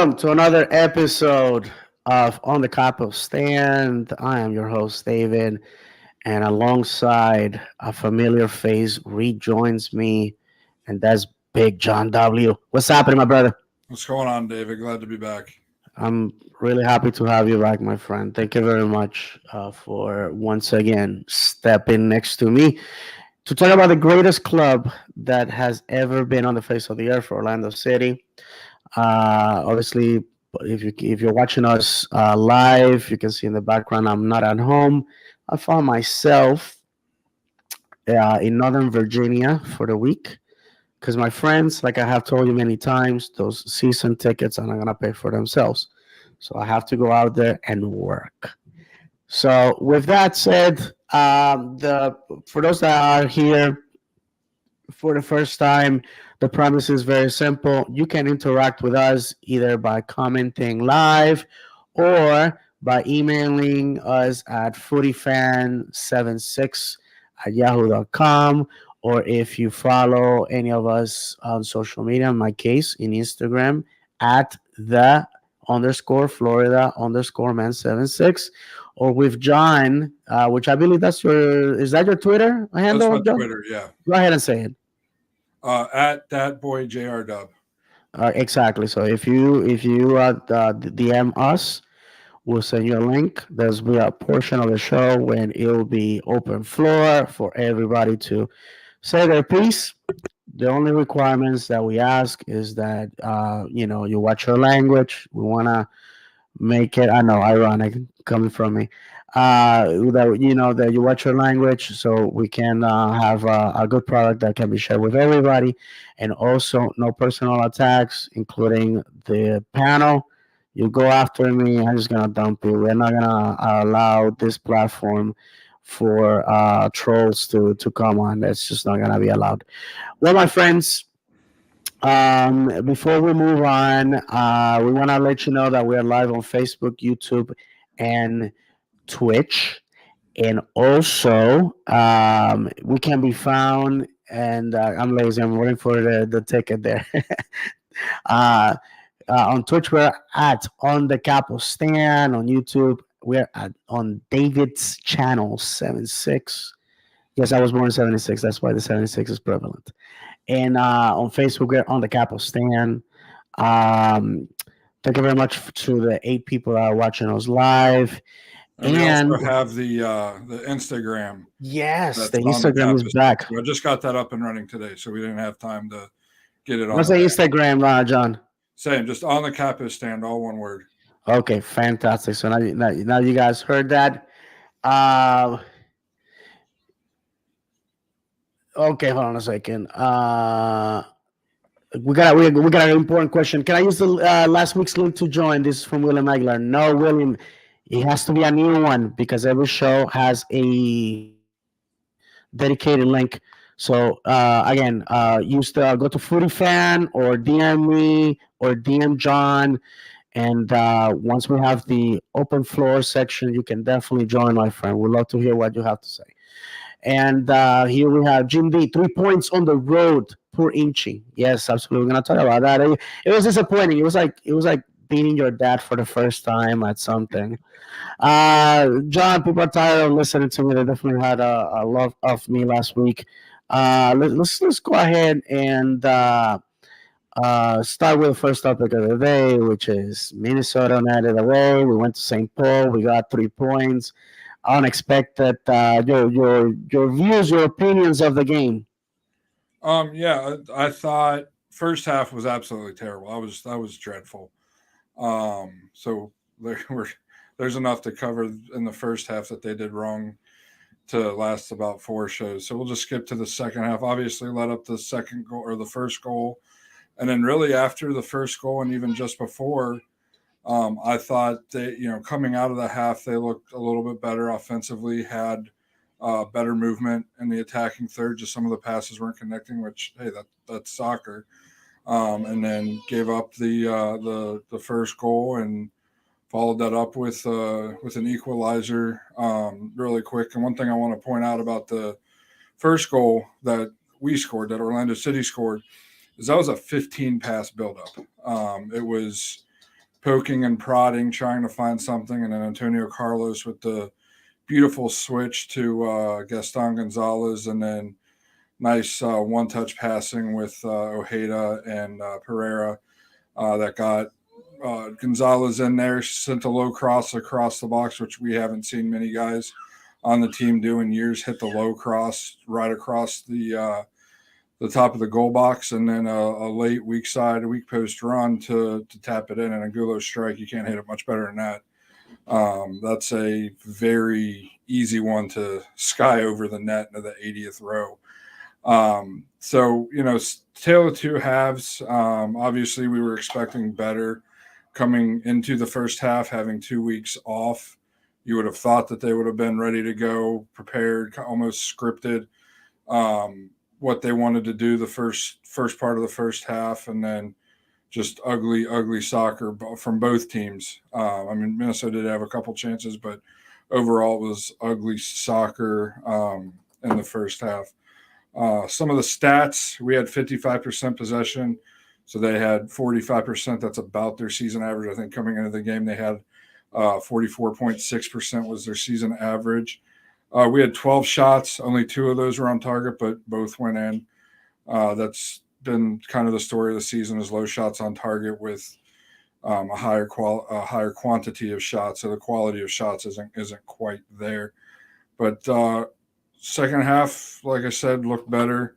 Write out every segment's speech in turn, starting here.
Welcome to another episode of On the Capo Stand. I am your host, David, and alongside a familiar face rejoins me, and that's Big John W. What's happening, my brother? What's going on, David? Glad to be back. I'm really happy to have you back, my friend. Thank you very much for once again stepping next to me to talk about the greatest club that has ever been on the face of the earth, Orlando City. Obviously, if you're watching us live, you can see in the background I'm not at home. I found myself in Northern Virginia for the week because my friends, like I have told you many times, those season tickets are not gonna pay for themselves, so I have to go out there and work. So, with that said, the for those that are here for the first time, the premise is very simple. You can interact with us either by commenting live or by emailing us at footyfan76 at yahoo.com. Or if you follow any of us on social media, in my case, in Instagram, at the underscore Florida underscore man 76, or with John, which I believe is that your Twitter That's handle, my John? Twitter, yeah. Go ahead and say it. At that boy JR Dub. Exactly. So if you DM us, we'll send you a link. There's be a portion of the show when it will be open floor for everybody to say their piece. The only requirements that we ask is that you watch your language. We wanna make it. I know, ironic coming from me. That that you watch your language, so we can have a good product that can be shared with everybody, and also no personal attacks, including the panel. You go after me, I'm just gonna dump you. We're not gonna allow this platform for trolls to come on. That's just not gonna be allowed. Well, my friends, before we move on, we want to let you know that we are live on Facebook, YouTube, and Twitch. And also, we can be found, and I'm lazy, I'm waiting for the ticket there. uh, on Twitch, we're at On the Capo Stand. On YouTube, we're on David's channel, 76. Yes, I was born in 76. That's why the 76 is prevalent. And on Facebook, we're on the Capo Stand. Um, Thank you very much to the 8 people that are watching us live. And we also And have the Instagram yes, the that's on the Instagram is campus. back. So I just got that up and running today, so we didn't have time to get it on What's the the back. Instagram, John? Same, just on the campus stand, all one word. Okay, fantastic. So now you guys heard that. Uh, okay, hold on a second. We got an important question. Can I use the last week's link to join? This is from William Aguilar. No, William, it has to be a new one because every show has a dedicated link. So again, use the go to Footy Fan or DM me or DM John, and once we have the open floor section, you can definitely join, my friend. We'd love to hear what you have to say. And here we have Jim D. 3 points on the road. Poor Inchi. Yes, absolutely. We're gonna talk about that. It was disappointing. It was like beating your dad for the first time at something. John, people are tired of listening to me. They definitely had a love of me last week. Let's go ahead and start with the first topic of the day, which is Minnesota United away. We went to St. Paul. We got 3 points. Unexpected. Your views, your opinions of the game. Yeah, I thought first half was absolutely terrible. I was dreadful. So there were there's enough to cover in the first half that they did wrong to last about 4 shows. So we'll just skip to the second half. Obviously, led up the second goal or the first goal, and then really after the first goal and even just before, I thought they, coming out of the half, they looked a little bit better offensively, had better movement in the attacking third. Just some of the passes weren't connecting, which hey, that's soccer. And then gave up the first goal and followed that up with an equalizer really quick. And one thing I want to point out about the first goal that we scored, that Orlando City scored, is that was a 15 pass buildup. It was poking and prodding, trying to find something, and then Antonio Carlos with the beautiful switch to Gaston Gonzalez, and then nice one-touch passing with Ojeda and Pereira that got Gonzalez in there, sent a low cross across the box, which we haven't seen many guys on the team do in years. Hit the low cross right across the top of the goal box, and then a late weak post run to tap it in, and a Angulo strike. You can't hit it much better than that. That's a very easy one to sky over the net into the 80th row. So, tale of two halves. Obviously, we were expecting better coming into the first half, having 2 weeks off. You would have thought that they would have been ready to go, prepared, almost scripted what they wanted to do the first part of the first half, and then just ugly soccer from both teams. I mean, Minnesota did have a couple chances, but overall it was ugly soccer in the first half. Some of the stats, we had 55% possession, so they had 45%. That's about their season average. I think coming into the game, they had 44.6% was their season average. We had 12 shots. Only 2 of those were on target, but both went in. That's been kind of the story of the season, is low shots on target with a higher quantity of shots. So the quality of shots isn't quite there. But second half, like I said, looked better.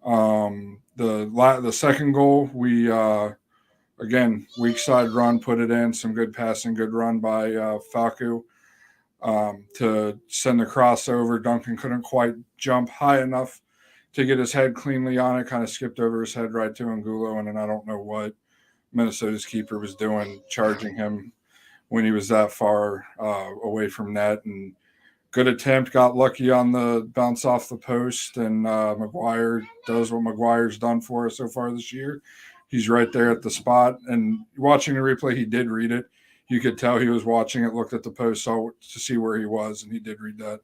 The second goal, we again, weak side run, put it in, some good passing, good run by Facu to send the crossover. Duncan couldn't quite jump high enough to get his head cleanly on it, kind of skipped over his head right to Angulo, and then I don't know what Minnesota's keeper was doing, charging him when he was that far away from net. And good attempt, got lucky on the bounce off the post, and McGuire does what McGuire's done for us so far this year. He's right there at the spot, and watching the replay, he did read it. You could tell he was watching it, looked at the post, saw to see where he was, and he did read that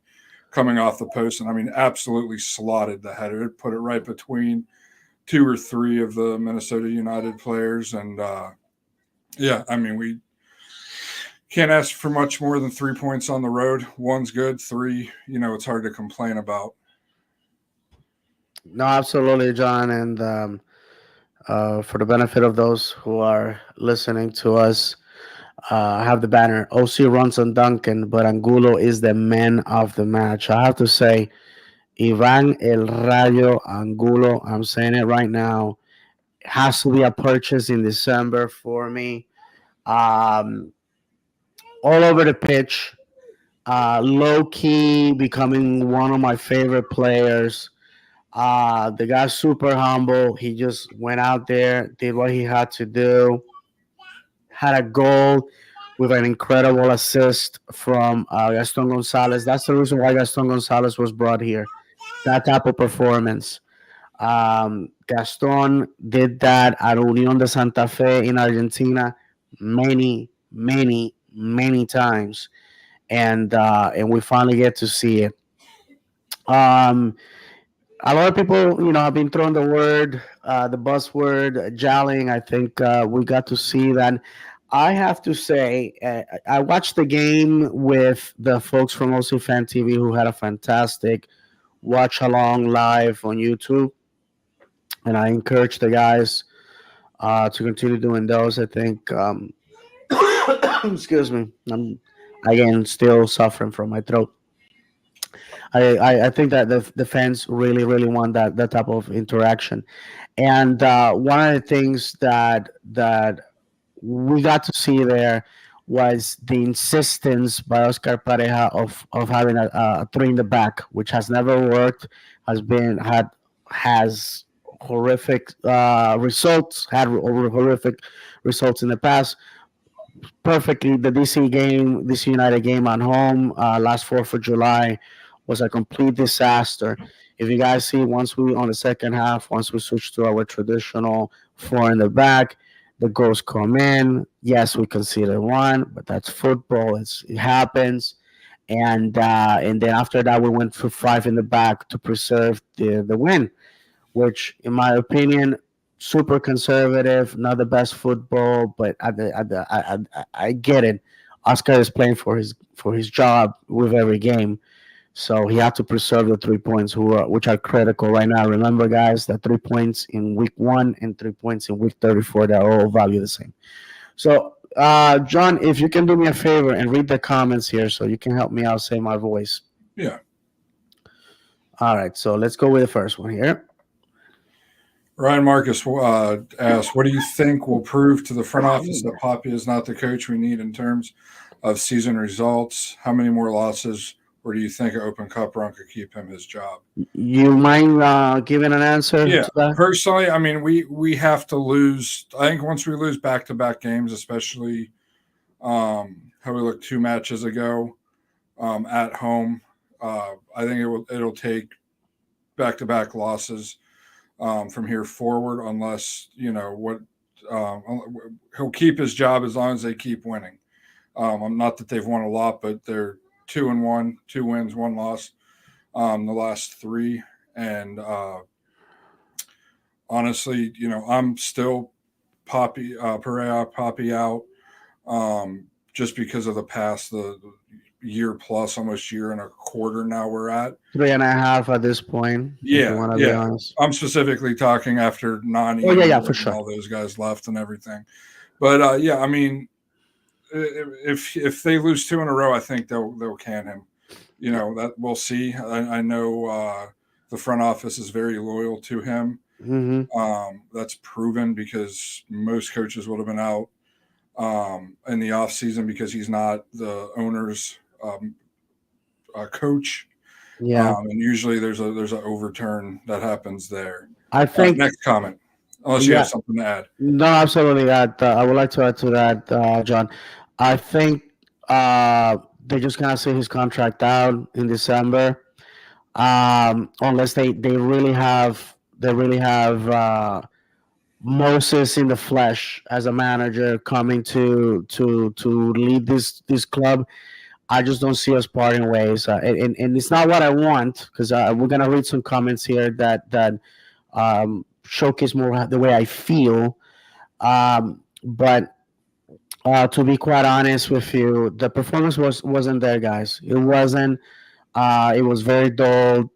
coming off the post. And I mean, absolutely slotted the header. It put it right between 2 or 3 of the Minnesota United players. And yeah, I mean, we can't ask for much more than 3 points on the road. One's good, 3, it's hard to complain about. No, absolutely, John. And for the benefit of those who are listening to us, I have the banner. OC runs on Duncan, but Angulo is the man of the match. I have to say, Ivan El Rayo Angulo, I'm saying it right now, has to be a purchase in December for me. Um, all over the pitch, low key, becoming one of my favorite players. The guy's super humble. He just went out there, did what he had to do, had a goal with an incredible assist from Gaston Gonzalez. That's the reason why Gaston Gonzalez was brought here. That type of performance. Gaston did that at Unión de Santa Fe in Argentina many times, and we finally get to see it. Um, a lot of people, have been throwing the buzzword, gelling. I think we got to see that. I have to say, I watched the game with the folks from OC Fan TV who had a fantastic watch along live on YouTube, and I encourage the guys to continue doing those. I think, excuse me, I'm again still suffering from my throat. I think that the fans really want that type of interaction. And one of the things that we got to see there was the insistence by Oscar Pareja of having a three in the back, which has never worked, has horrific results, had horrific results in the past. Perfectly, the DC United game at home last 4th of July was a complete disaster. If you guys see, once we on the second half, once we switch to our traditional four in the back, the goals come in. Yes, we conceded one, but that's football. It happens. And then after that, we went for five in the back to preserve the win, which, in my opinion, super conservative, not the best football, but I get it. Oscar is playing for his job with every game, so he had to preserve the 3 points, which are critical right now. Remember, guys, that 3 points in week 1 and 3 points in week 34, they're all value the same. So, John, if you can do me a favor and read the comments here, so you can help me out, say my voice. Yeah. All right, so let's go with the first one here. Ryan Marcus asked, "What do you think will prove to the front office that Poppy is not the coach we need in terms of season results? How many more losses, or do you think an Open Cup run could keep him his job?" You mind giving an answer Yeah, to that? personally, I mean, we have to lose. I think once we lose back to back games, especially how we looked 2 matches ago at home, I think it'll take back to back losses from here forward, unless what he'll keep his job as long as they keep winning. Not that they've won a lot, but they're 2-1, 2 wins, 1 loss, the last three, and honestly, I'm still Perea Poppy out, just because of the year plus, almost year and a quarter now we're at. 3.5 at this point, if you Yeah, want to be yeah. honest. I'm specifically talking after Nani Oh yeah, and yeah, for sure. all those guys left and everything. But yeah, I mean, if they lose 2 in a row, I think they'll can him. That we'll see. I know the front office is very loyal to him. Hmm. That's proven because most coaches would have been out in the off season because he's not the owner's coach. Yeah, And usually there's an overturn that happens there. I think. Next comment, unless you have Yeah, something to add. no, absolutely. That I would like to add to that, John. I think they're just gonna see his contract out in December, unless they really have Moses in the flesh as a manager coming to lead this club. I just don't see us parting ways, and it's not what I want because we're gonna read some comments here that showcase more the way I feel. But to be quite honest with you, the performance wasn't there, guys. It wasn't. It was very dull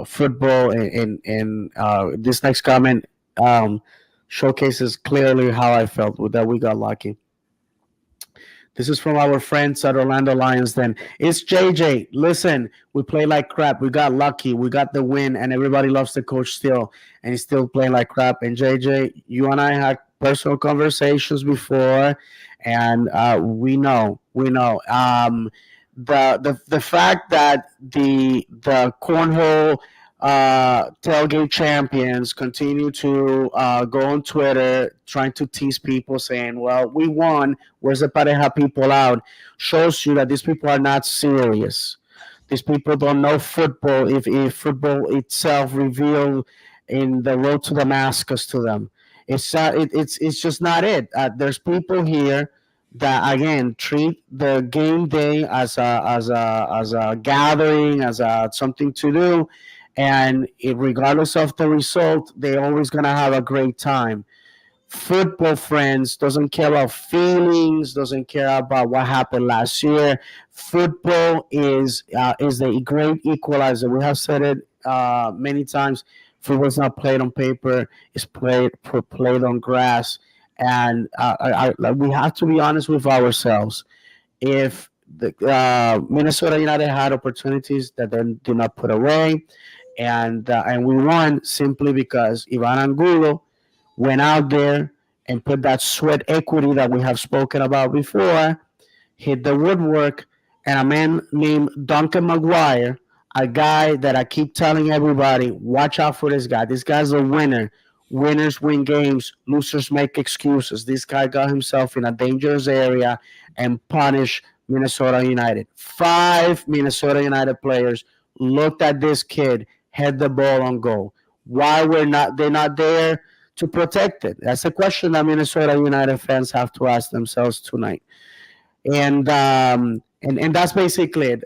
football, and this next comment showcases clearly how I felt with that we got lucky. This is from our friends at Orlando Lions. Then it's JJ. Listen, we play like crap. We got lucky. We got the win, and everybody loves the coach still, and he's still playing like crap. And JJ, you and I had personal conversations before, and we know. The fact that the cornhole tailgate champions continue to go on Twitter trying to tease people saying, well, we won. Where's the pareja people out? Shows you that these people are not serious. These people don't know football. If football itself revealed in the road to Damascus to them, it's just not it. There's people here that again treat the game day as a gathering, as a something to do, and regardless of the result, they're always gonna have a great time. Football, friends, doesn't care about feelings, doesn't care about what happened last year. Football is the great equalizer. We have said it many times. Football is not played on paper; it's played on grass. And we have to be honest with ourselves. If the Minnesota United had opportunities that they did not put away, and we won simply because Ivan Angulo went out there and put that sweat equity that we have spoken about before, hit the woodwork, and a man named Duncan McGuire, a guy that I keep telling everybody, watch out for this guy. This guy's a winner. Winners win games, losers make excuses. This guy got himself in a dangerous area and punished Minnesota United. 5 Minnesota United players looked at this kid, had the ball on goal. Why were not they not there to protect it? That's a question that Minnesota United fans have to ask themselves tonight. And that's basically it.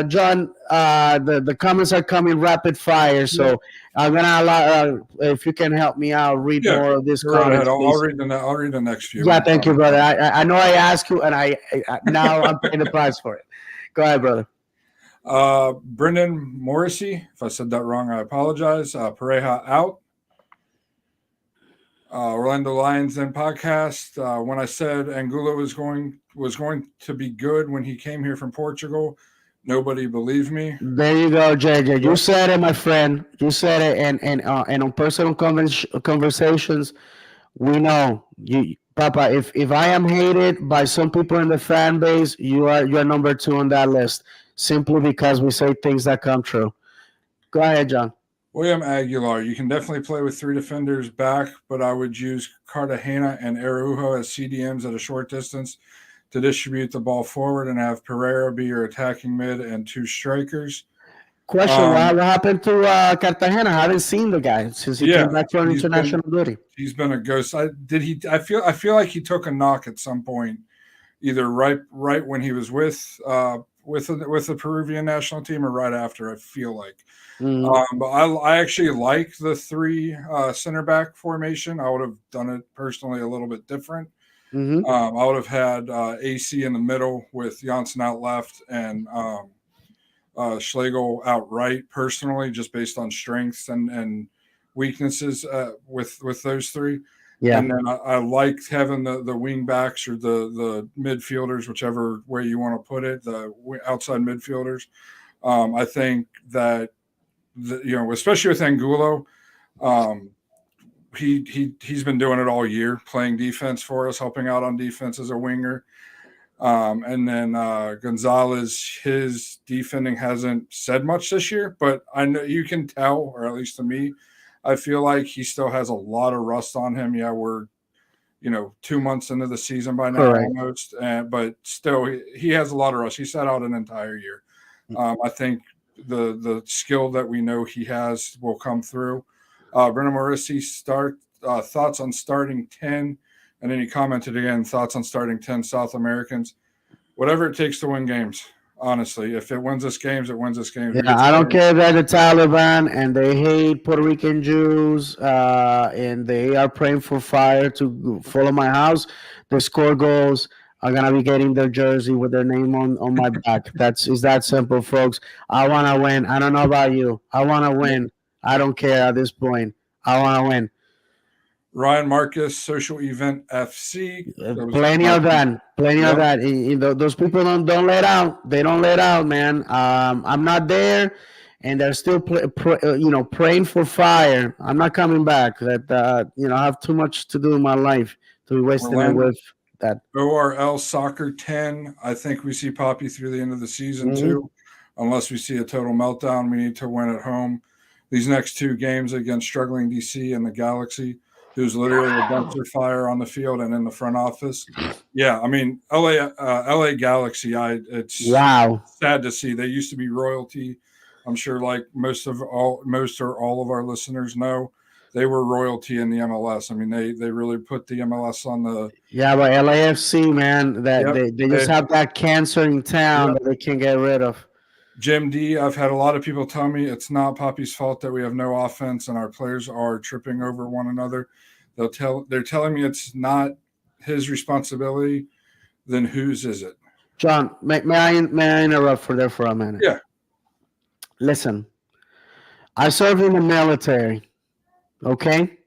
John, the comments are coming rapid fire, Yeah. so I'm gonna allow if you can help me out, read Yeah. more of these Go right ahead. comments, I'll please. read I'll read the next few. Yeah, No thank you, problem. brother. I know I asked you, and now I'm paying the price for it. Go ahead, brother. Brendan Morrissey, if I said that wrong, I apologize. Pareja out. Orlando Lions Den podcast. When I said Angulo was going to be good when he came here from Portugal, nobody believed me. There you go, JJ. You Yep. said it, my friend. You said it, and on personal conversations, we know you, Papa. If I am hated by some people in the fan base, you're number two on that list, simply because we say things that come true. Go ahead, John. William Aguilar, you can definitely play with three defenders back, but I would use Cartagena and Araujo as CDMs at a short distance to distribute the ball forward and have Pereira be your attacking mid and two strikers. Question: Um, what happened to Cartagena? I haven't seen the guy since he came yeah, back from he's been international duty. he's been a ghost. I feel like he took a knock at some point, either right when he was with the Peruvian national team or right after. I feel like. Mm-hmm. But I actually like the three center back formation. I would have done it personally a little bit different. Mm-hmm. I would have had AC in the middle with Janssen out left and Schlegel out right personally, just based on strengths and weaknesses with those three. Yeah. And then I liked having the wing backs or the midfielders, whichever way you want to put it, the outside midfielders. I think that especially with Angulo, um, he's been doing it all year, playing defense for us, helping out on defense as a winger. And then Gonzalez, his defending hasn't said much this year, but I know you can tell, or at least to me, I feel like he still has a lot of rust on him. Yeah, we're 2 months into the season by now Correct. almost, but still he has a lot of rust. He sat out an entire year. I think the skill that we know he has will come through. Brennan Morrissey thoughts on starting 10, and then he commented again thoughts on starting 10 South Americans. Whatever it takes to win games. Honestly, if it wins us games, it wins us games. Yeah, We get I don't started. care if they're the Taliban and they hate Puerto Rican Jews, and they are praying for fire to follow my house. The score goals are gonna be getting their jersey with their name on my back. It's that simple, folks. I wanna win. I don't know about you. I wanna win. I don't care at this point. I wanna win. Ryan Marcus, Social Event FC. That was Plenty my of that. Plenty of yep. that. Those people don't let out. They don't let out, man. I'm not there, and they're still praying for fire. I'm not coming back. That I have too much to do in my life to be wasting it Orlando with that. ORL Soccer 10. I think we see Poppy through the end of the season Hmm. too, unless we see a total meltdown. We need to win at home. These next two games against struggling DC and the Galaxy, who's literally a dumpster fire on the field and in the front office. Yeah, I mean LA Galaxy. It's Wow. sad to see. They used to be royalty. I'm sure, like most or all of our listeners know, they were royalty in the MLS. I mean, they really put the MLS on the. Yeah, but LAFC, man, that Yep. they just have that cancer in town Yep. that they can't get rid of. Jim D, I've had a lot of people tell me it's not Poppy's fault that we have no offense and our players are tripping over one another. They're telling me it's not his responsibility. Then whose is it? John, may I interrupt for there for a minute? Yeah. Listen, I served in the military. Okay,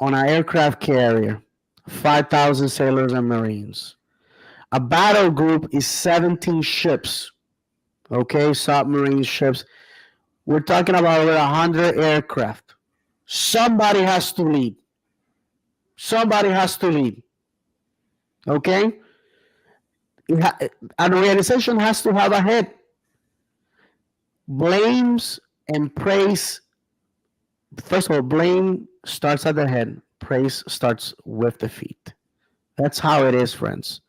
on an aircraft carrier, 5,000 sailors and marines. A battle group is 17 ships. Okay, submarine ships. We're talking about over 100 aircraft. Somebody has to lead. Somebody has to lead. Okay? An organization has to have a head. Blames and praise. First of all, blame starts at the head. Praise starts with the feet. That's how it is, friends.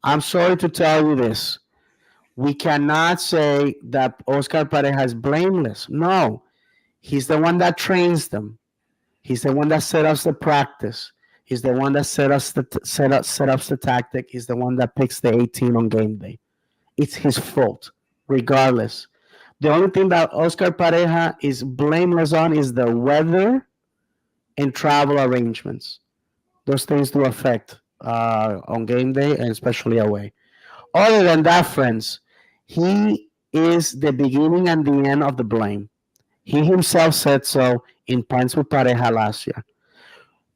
I'm sorry to tell you this. We cannot say that Oscar Pareja is blameless. No, he's the one that trains them. He's the one that set us the practice. He's the one that set ups the tactic. He's the one that picks the 18 on game day. It's his fault, regardless. The only thing that Oscar Pareja is blameless on is the weather and travel arrangements. Those things do affect on game day and especially away. Other than that, friends, he is the beginning and the end of the blame. He himself said so in Pints with Pareja last year.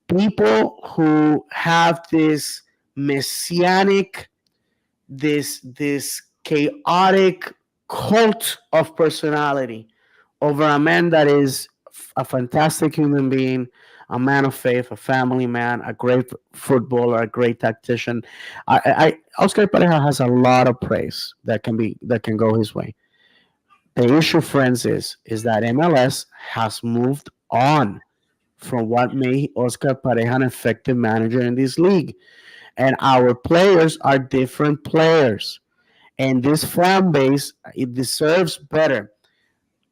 People who have this messianic, this chaotic cult of personality over a man that is a fantastic human being, a man of faith, a family man, a great footballer, a great tactician. Oscar Pareja has a lot of praise that can go his way. The issue, friends, is that MLS has moved on from what made Oscar Pareja an effective manager in this league, and our players are different players, and this fan base it deserves better.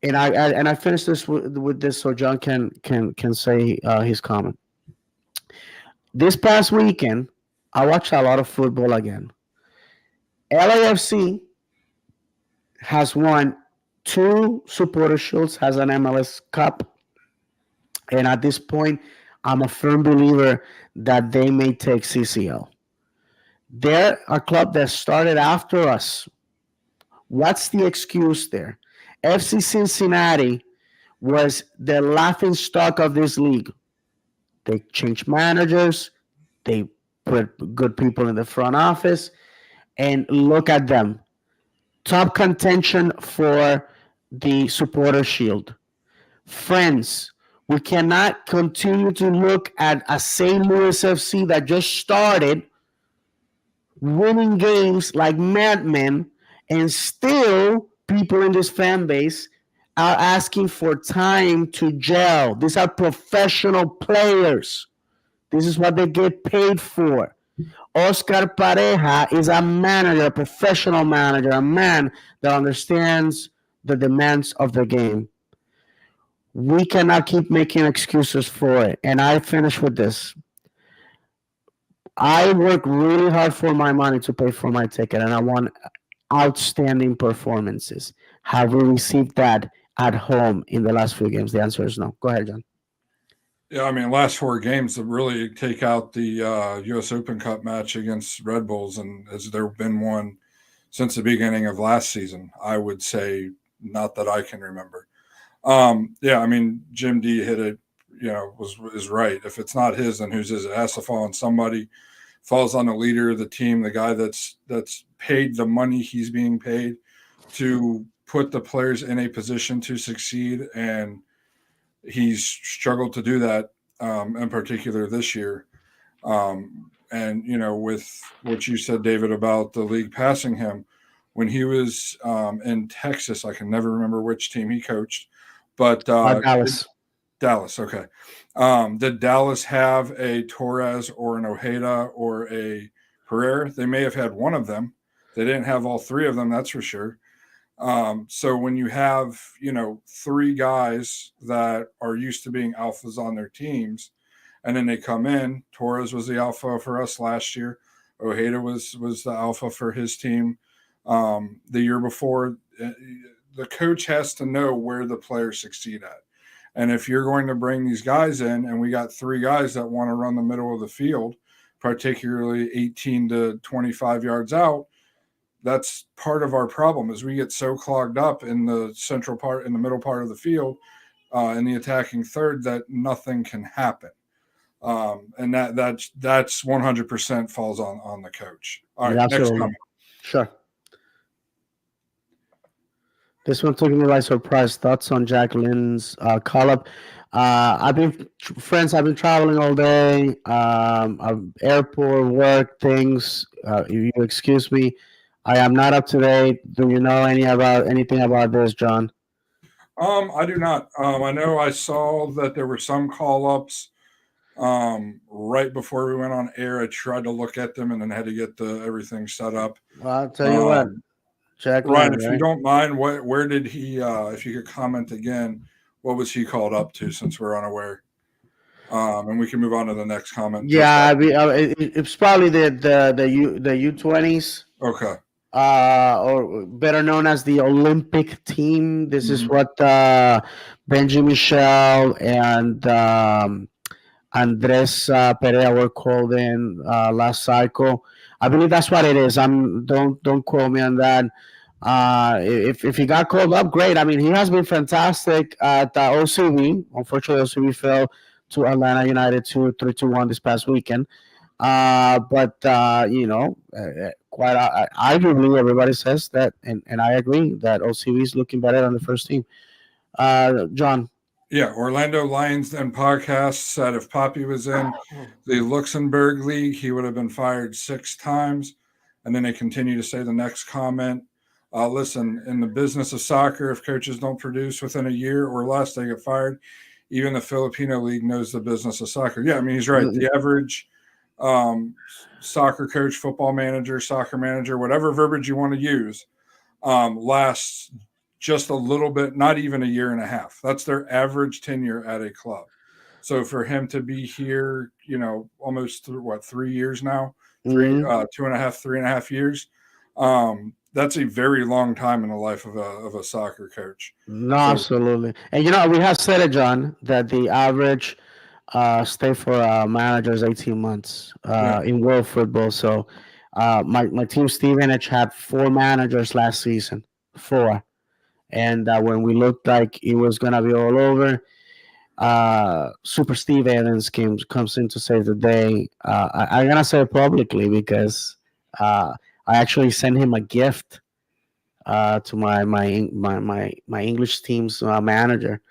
And I finished this with this so John can say his comment. This past weekend, I watched a lot of football again. LAFC has won two supporter shields, has an MLS Cup, and at this point, I'm a firm believer that they may take CCL. They're a club that started after us. What's the excuse there? FC Cincinnati was the laughing stock of this league. They changed managers, they put good people in the front office, and look at them. Top contention for the supporter shield. Friends, we cannot continue to look at a St. Louis FC that just started winning games like madmen, and still people in this fan base are asking for time to gel. These are professional players. This is what they get paid for. Oscar Pareja is a manager, a professional manager, a man that understands the demands of the game. We cannot keep making excuses for it. And I finish with this. I work really hard for my money to pay for my ticket, and I want outstanding performances. Have we received that at home in the last few games? The answer is no. Go ahead, John. Yeah, I mean, last four games to really take out the U.S. Open Cup match against Red Bulls, and has there been one since the beginning of last season? I would say not that I can remember. Yeah, I mean, Jim D hit it. Is right. If it's not his, then whose is it? It has to fall on somebody. Falls on the leader of the team, the guy that's paid the money he's being paid to put the players in a position to succeed, and he's struggled to do that, in particular this year. And with what you said, David, about the league passing him, when he was in Texas, I can never remember which team he coached, but Dallas. Dallas. Okay. Did Dallas have a Torres or an Ojeda or a Herrera? They may have had one of them. They didn't have all three of them, that's for sure. So when you have, three guys that are used to being alphas on their teams, and then they come in, Torres was the alpha for us last year. Ojeda was the alpha for his team the year before. The coach has to know where the players succeed at. And if you're going to bring these guys in, and we got three guys that want to run the middle of the field, particularly 18 to 25 yards out, that's part of our problem is we get so clogged up in the central part, in the middle part of the field, in the attacking third, that nothing can happen. And that's 100% falls on the coach. All right, next Absolutely. comment. Sure. This one took me by surprise. Thoughts on Jack Lynn's call up? I've been friends. I've been traveling all day. Airport work things. You excuse me. I am not up to date. Do you know anything about this, John? I do not. I know I saw that there were some call ups right before we went on air. I tried to look at them and then had to get everything set up. Well, I'll tell you what, Jack Ryan, Lynn, if you right? don't mind, where did he? If you could comment again, what was he called up to? Since we're unaware, and we can move on to the next comment. Just Yeah, it's probably the U20s. okay. or better known as the Olympic team. This is Mhm. what Benji Michel and Andres Perea were called in last cycle. I believe that's what it is. I'm don't quote me on that. If he got called up, great. I mean, he has been fantastic at OCB. Unfortunately, OCB fell to Atlanta United 2-3-1 this past weekend. But quite arguably, everybody says that, and I agree that OCB is looking better than the first team. John. Yeah, Orlando Lions Den podcast said if Poppy was in the Luxembourg League, he would have been fired 6 times. And then they continue to say the next comment. Listen, in the business of soccer, if coaches don't produce within a year or less, they get fired. Even the Filipino League knows the business of soccer. Yeah, I mean, he's right. The average um, soccer coach, football manager, soccer manager, whatever verbiage you want to use, lasts just a little bit, not even a year and a half. That's their average tenure at a club. So for him to be here, almost through 3 years now, three, Mhm. 2.5, 3.5 years, that's a very long time in the life of a soccer coach. No, So absolutely. And we have said it, John, that the average stay for a manager is 18 months yeah, in world football. So my team, Stevenage, had four managers last season. Four. And when we looked like it was going to be all over, Super Steve Evans comes in to save the day. I'm going to say it publicly because I actually sent him a gift to my English team's manager,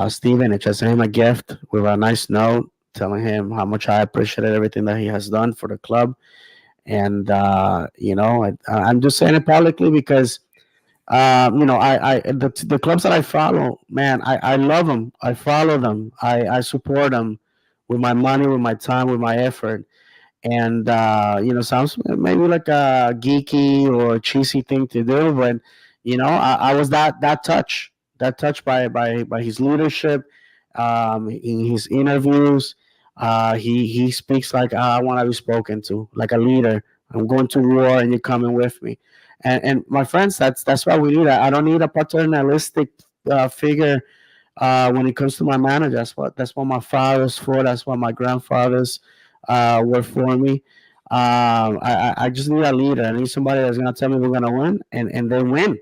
Steven. I sent him a gift with a nice note telling him how much I appreciated everything that he has done for the club. And I'm just saying it publicly because the clubs that I follow, man, I love them. I follow them. I support them with my money, with my time, with my effort. And sounds maybe like a geeky or cheesy thing to do, but I was that touched by his leadership, in his interviews. He speaks like I want to be spoken to, like a leader. I'm going to war, and you're coming with me. And my friends, that's what we need. I don't need a paternalistic figure when it comes to my manager. That's what my father's for. That's what my grandfathers were for me. I just need a leader. I need somebody that's gonna tell me we're gonna win, and they win.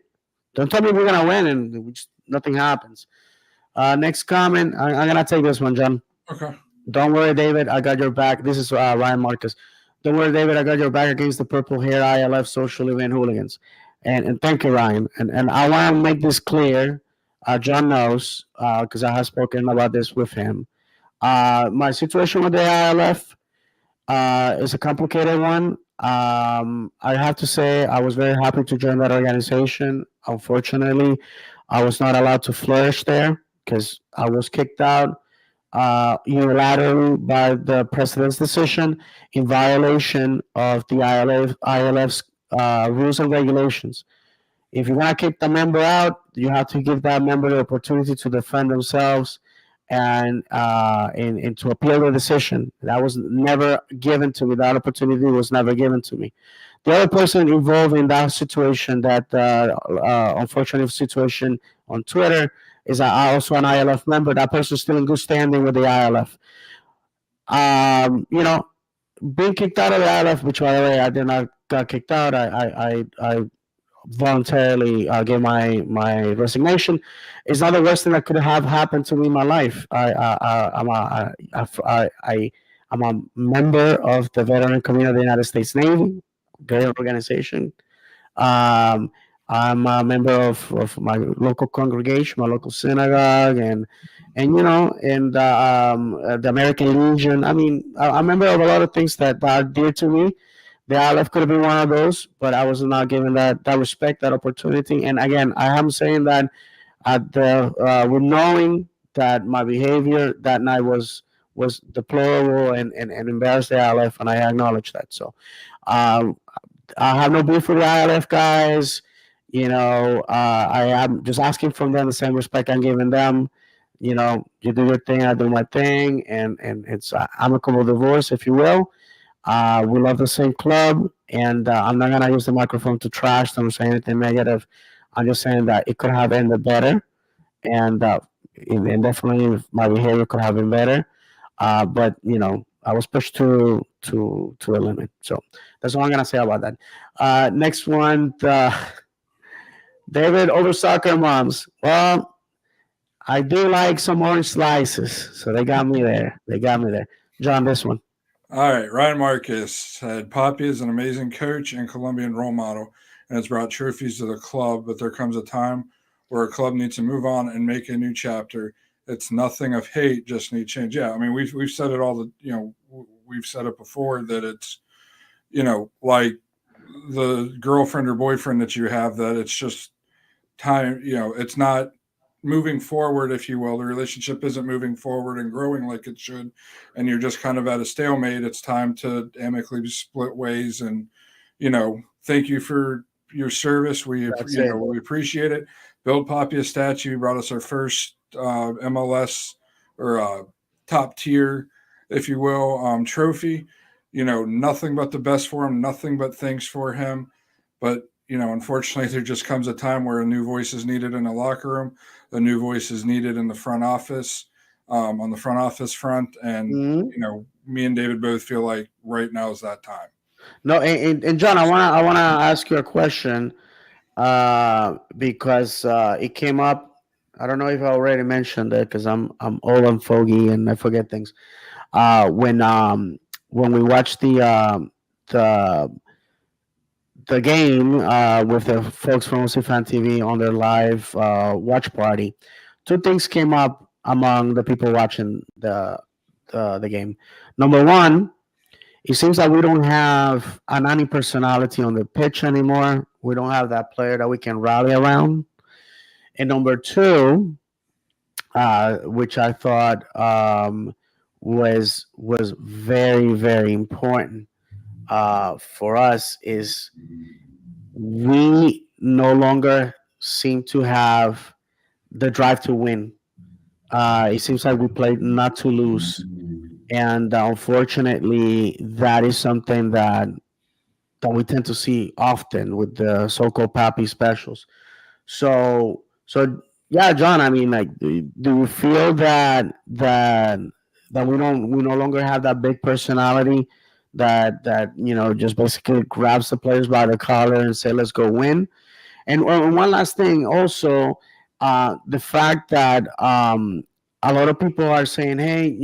Don't tell me we're gonna win and nothing happens. Next comment. I'm gonna take this one, John. okay. Don't worry, David. I got your back. This is Ryan Marcus. Don't worry, David. I got your back against the purple hair ILF social event hooligans. And thank you, Ryan. And I want to make this clear. John knows because I have spoken about this with him. My situation with the ILF is a complicated one. I have to say I was very happy to join that organization. Unfortunately, I was not allowed to flourish there because I was kicked out unilaterally by the president's decision in violation of the ILF's rules and regulations. If you want to kick the member out, you have to give that member the opportunity to defend themselves and to appeal the decision. That was never given to me. That opportunity was never given to me. The other person involved in that situation, that unfortunate situation on Twitter, is also an ILF member. That person is still in good standing with the ILF. Um, you know, Being kicked out of the ILF, which by the way I did not got kicked out. I voluntarily gave my resignation. It's not the worst thing that could have happened to me in my life. I'm a member of the veteran community of the United States Navy, great organization. Um, I'm a member of my local congregation, my local synagogue, and the American Legion. I mean, I'm a member of a lot of things that are dear to me. The ILF could have been one of those, but I was not given that respect, that opportunity. And again, I am saying that with knowing that my behavior that night was deplorable and embarrassed the ILF, and I acknowledge that. So um, I have no beef with the ILF guys. I am just asking from them the same respect I'm giving them. You do your thing, I do my thing, and it's amicable divorce, if you will. We love the same club, and I'm not gonna use the microphone to trash them or say anything negative. I'm just saying that it could have ended better, and and definitely my behavior could have been better. But I was pushed to the limit. So that's all I'm gonna say about that. Next one, David over soccer moms. Well, I do like some orange slices, so they got me there. They got me there. John, this one. All right, Ryan Marcus said Poppy is an amazing coach and Colombian role model and has brought trophies to the club, but there comes a time where a club needs to move on and make a new chapter. It's nothing of hate, just need change. Yeah, I mean we've said it all we've said it before that it's like the girlfriend or boyfriend that you have that it's just time, it's not moving forward, if you will. The relationship isn't moving forward and growing like it should, and you're just kind of at a stalemate. It's time to amicably split ways. And thank you for your service. That's it. We appreciate it. Build Poppy a statue. Brought us our first MLS or top tier, if you will, trophy. Nothing but the best for him. Nothing but thanks for him. But unfortunately, there just comes a time where a new voice is needed in the locker room, a new voice is needed in the front office, on the front office front, and Mhm. me and David both feel like right now is that time. No, and John, I wanna ask you a question because it came up. I don't know if I already mentioned it because I'm old and foggy and I forget things. When we watched the the game with the folks from OC Fan TV on their live watch party, two things came up among the people watching the game. Number one, it seems like we don't have an Anani personality on the pitch anymore. We don't have that player that we can rally around. And number two, which I thought was very very important for us, is we no longer seem to have the drive to win. It seems like we play not to lose, and unfortunately, that is something that we tend to see often with the so-called Pappy specials. So yeah, John. I mean, like, do you feel that we no longer have that big personality that just basically grabs the players by the collar and say, "Let's go win"? And one last thing, also, the fact that a lot of people are saying, "Hey,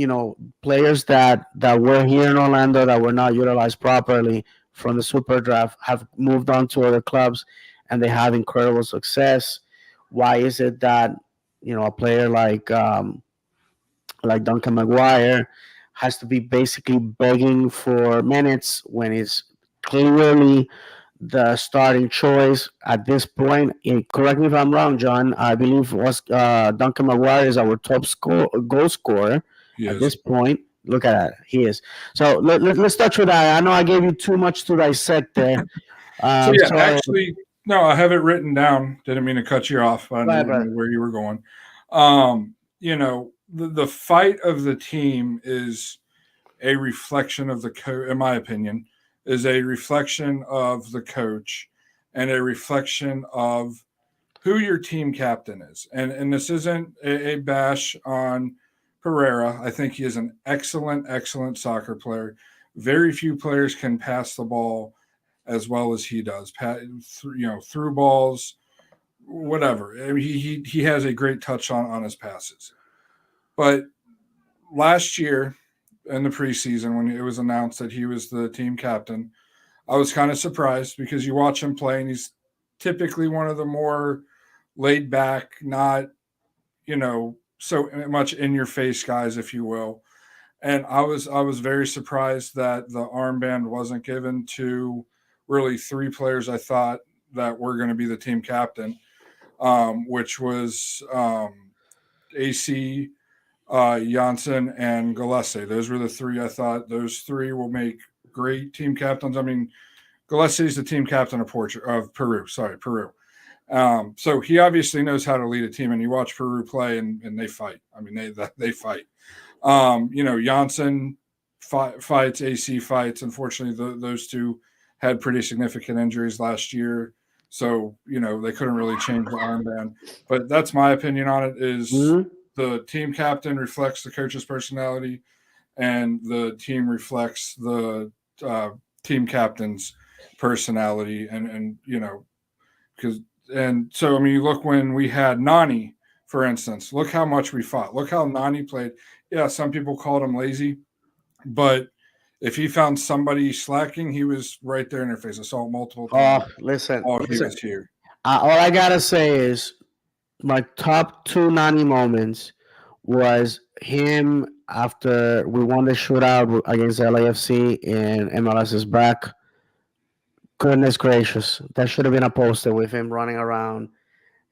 players that were here in Orlando that were not utilized properly from the Super Draft have moved on to other clubs, and they have incredible success." Why is it that a player like Duncan McGuire has to be basically begging for minutes when it's clearly the starting choice at this point? Correct me if I'm wrong, John. I believe was Duncan McGuire is our goal scorer He at is. this point. Look at that, he is. So let's touch with that. I know I gave you too much to dissect there. So yeah, So actually, no, I have it written down. Didn't mean to cut you off, but I go ahead, knew brother. where you were going. The fight of the team is a reflection of the coach, in my opinion, is a reflection of the coach and a reflection of who your team captain is. And this isn't a bash on Pereira. I think he is an excellent, excellent soccer player. Very few players can pass the ball as well as he does. Through balls, whatever. I mean, he has a great touch on his passes. But last year in the preseason, when it was announced that he was the team captain, I was kind of surprised because you watch him play and he's typically one of the more laid back, not, so much in your face guys, if you will. And I was very surprised that the armband wasn't given to really three players I thought that were going to be the team captain, which was AC, Janssen, and Gillespie. Those were the three I thought. Those three will make great team captains. I mean, Gillespie is the team captain of Peru. Sorry, Peru. So he obviously knows how to lead a team, and you watch Peru play, and they fight. I mean, they fight. Janssen. fights, AC fights. Unfortunately, those two had pretty significant injuries last year, so they couldn't really change the armband. But that's my opinion on it. Is Mhm. the team captain reflects the coach's personality, and the team reflects the uh, team captain's personality, and because and so I mean, you look when we had Nani, for instance. Look how much we fought. Look how Nani played. Yeah, some people called him lazy, but if he found somebody slacking, he was right there in their face. I saw it multiple times. Oh, listen, Oh, he listen. was here. All I gotta say is my top two Nani moments was him after we won the shootout against LAFC in MLS's back. Goodness gracious, that should have been a poster with him running around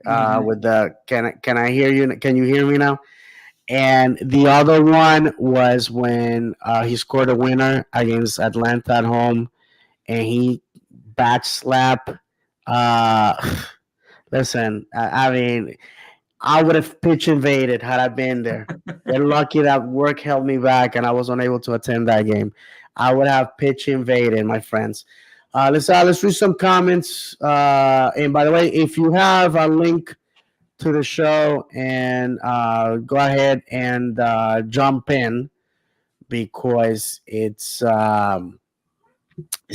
Hmm. with the can I hear you? Can you hear me now? And the other one was when he scored a winner against Atlanta at home, and he bat slap. Uh, listen, I mean, I would have pitch invaded had I been there. They're lucky that work held me back and I was unable to attend that game. I would have pitch invaded, my friends. Let's read some comments. And by the way, if you have a link to the show, and go ahead and jump in because it's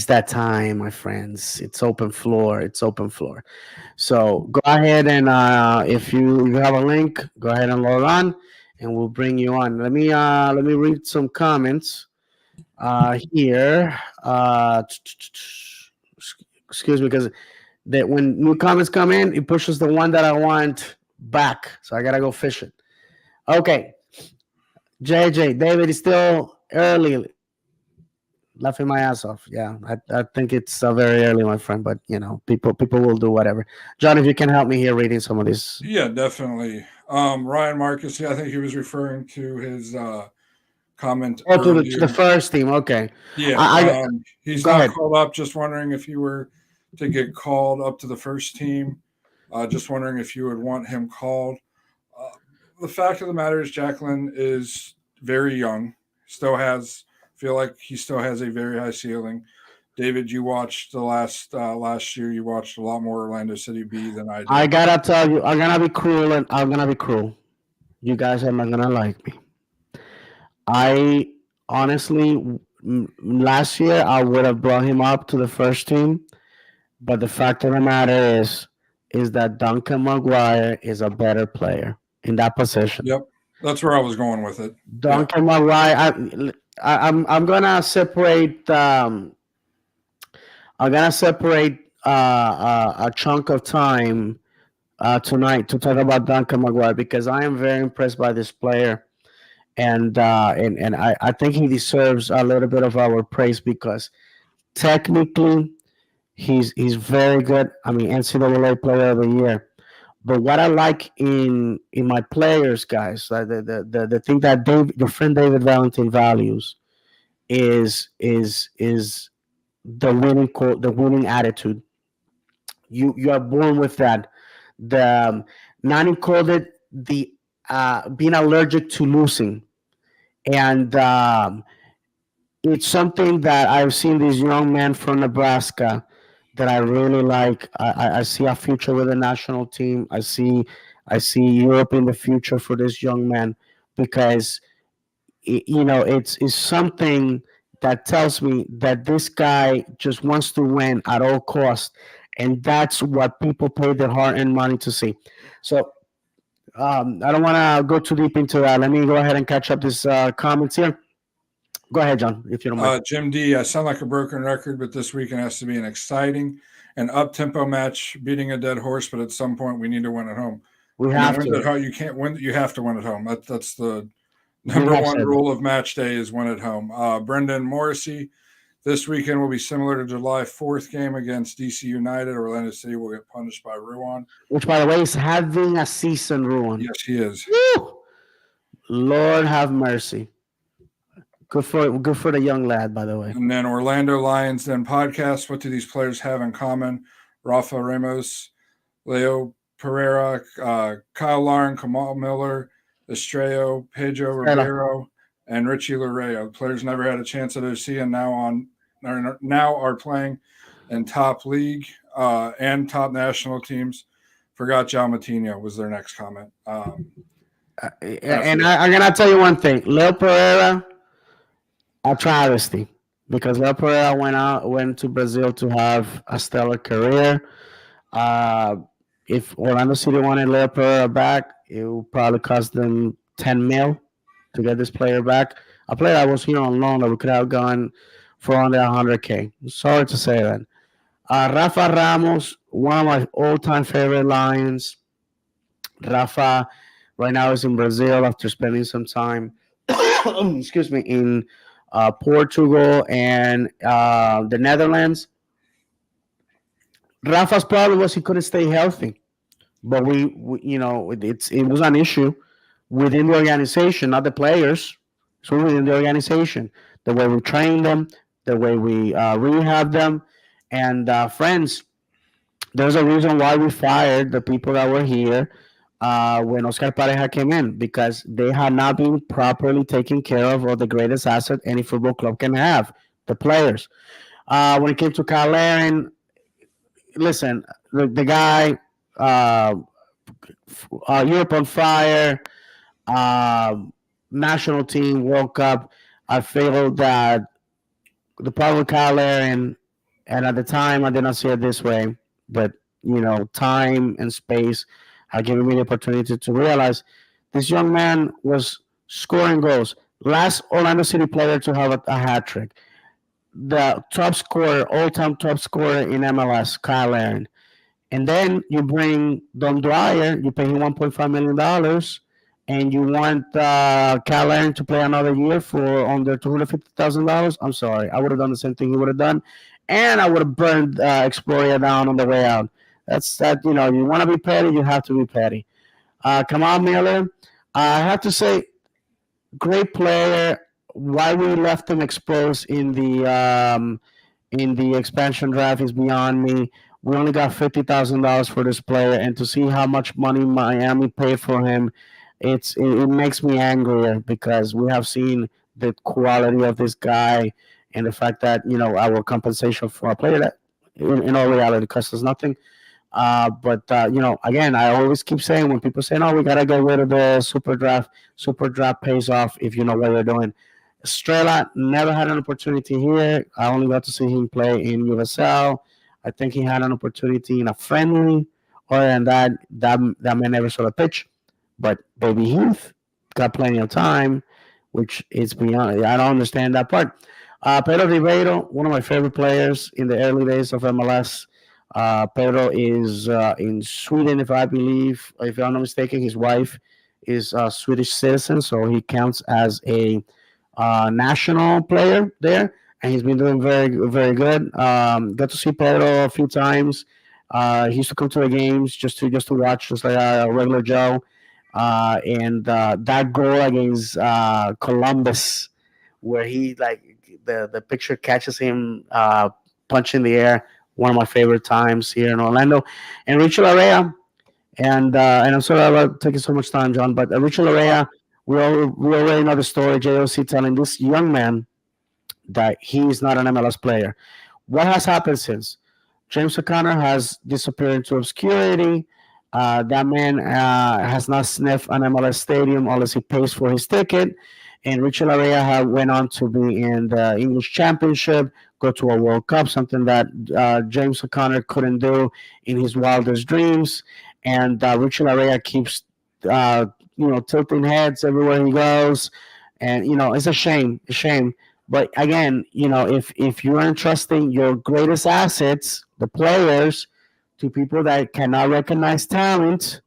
that time, my friends. It's open floor. It's open floor. So go ahead and if you have a link, go ahead and log on, and we'll bring you on. Let me read some comments here. Excuse me, because that when new comments come in, it pushes the one that I want back. So I gotta go fish it. Okay, JJ, David is still early. Laughing my ass off. Yeah, I think it's very early, my friend. But people will do whatever. John, if you can help me here reading some of these. Yeah, definitely. Ryan Marcus. Yeah, I think he was referring to his comment Oh, to the earlier. first team. Okay, Yeah, I he's go not ahead. called up. Just wondering if you were to get called up to the first team. Just wondering if you would want him called. Uh, the fact of the matter is, Jacqueline is very young. Still has feel like he still has a very high ceiling. David, you watched the last year. You watched a lot more Orlando City B than I I did. gotta tell you, I'm gonna be cruel, and I'm gonna be cruel. You guys are not gonna like me. I honestly, last year I would have brought him up to the first team, but the fact of the matter is that Duncan McGuire is a better player in that position. Yep, that's where I was going with it. Yeah. Duncan McGuire, I'm gonna separate. I'm gonna separate a chunk of time tonight to talk about Duncan McGuire because I am very impressed by this player, and I think he deserves a little bit of our praise because technically he's very good. I mean, NCAA Player of the Year. But what I like in my players, guys, the thing that your friend David Valentin values is the winning attitude. You are born with that. The Nani called it the being allergic to losing, and it's something that I've seen this young man from Nebraska that I really like. I see a future with the national team. I see Europe in the future for this young man because it's something that tells me that this guy just wants to win at all costs, and that's what people pay their heart and money to see. So I don't want to go too deep into that. Let me go ahead and catch up this comments here. Go ahead, John, if you don't mind. Jim D, I sound like a broken record, but this weekend has to be an exciting and up tempo match, beating a dead horse. But at some point, we need to win at home. We I mean, have wins at to. home. You can't win. You have to win at home. That's the We number have one said that. rule of match day is win at home. Brendan Morrissey, this weekend will be similar to July 4th game against DC United. Orlando City will get punished by Ruan. Which, by the way, is having a season ruin. Yes, he is. Woo! Lord have mercy. Good for the young lad, by the way. And then Orlando Lions then podcast. What do these players have in common? Rafa Ramos, Leo Pereira, Kyle Lauren, Kamal Miller, Estrello, Pedro Stella. Ribeiro, and Richie Larea. Players never had a chance at OC and now are playing in top league and top national teams. Forgot John Matinho was their next comment. And I'm gonna tell you one thing: Leo Pereira, a travesty, because Leo Pereira went to Brazil to have a stellar career. Uh, if Orlando City wanted Leo Pereira back, it would probably cost them 10 mil to get this player back. A player that was here on loan that we could have gone for under 100K. Sorry to say that. Rafa Ramos, one of my all-time favorite Lions. Rafa right now is in Brazil after spending some time, excuse me, in Portugal and the Netherlands. Rafa's problem was he couldn't stay healthy, but it was an issue within the organization, not the players. So within the organization, the way we train them, the way we rehab them, and friends. There's a reason why we fired the people that were here when Oscar Pareja came in, because they had not been properly taken care of the greatest asset any football club can have, the players. When it came to Kyle Aaron, listen, the guy, uh, Europe on fire, uh, national team, World Cup. I feel that the problem with Kyle Aaron, and at the time I did not see it this way, but time and space have given me the opportunity to realize this young man was scoring goals. Last Orlando City player to have a hat trick. The top scorer, all-time top scorer in MLS, Kyle Aaron. And then you bring Don Dwyer, you pay him $1.5 million, and you want Cal Aaron to play another year for under $250,000. I'm sorry, I would have done the same thing he would have done, and I would have burned Exploria down on the way out. That's that. You want to be petty, you have to be petty. Kamal Miller, I have to say, great player. Why we left him exposed in the expansion draft is beyond me. We only got $50,000 for this player, and to see how much money Miami paid for him, it makes me angrier, because we have seen the quality of this guy and the fact that our compensation for a player that in all reality costs us nothing. But again, I always keep saying, when people say, "No, we gotta get rid of the super draft," super draft pays off if you know what you're doing. Estrella never had an opportunity here. I only got to see him play in USL. I think he had an opportunity in a friendly. Other than that man never saw a pitch. But Baby Heath got plenty of time, which is beyond. I don't understand that part. Pedro Ribeiro, one of my favorite players in the early days of MLS. Pedro is in Sweden, if I'm not mistaken. His wife is a Swedish citizen, so he counts as a national player there, and he's been doing very, very good. Got to see Pedro a few times. He used to come to the games just to watch, just like a regular Joe. And that goal against Columbus, where he like the picture catches him punch in the air. One of my favorite times here in Orlando, and Richard Larea, and I'm sorry about taking so much time, John, but Richard Larea, we already know the story. JOC telling this young man that he is not an MLS player. What has happened since? James O'Connor has disappeared into obscurity. That man has not sniffed an MLS stadium unless he pays for his ticket. And Richard Larea went on to be in the English Championship, go to a World Cup, something that James O'Connor couldn't do in his wildest dreams. And Richard Larea keeps, tilting heads everywhere he goes. And it's a shame. But again, if you're entrusting your greatest assets, the players, to people that cannot recognize talent,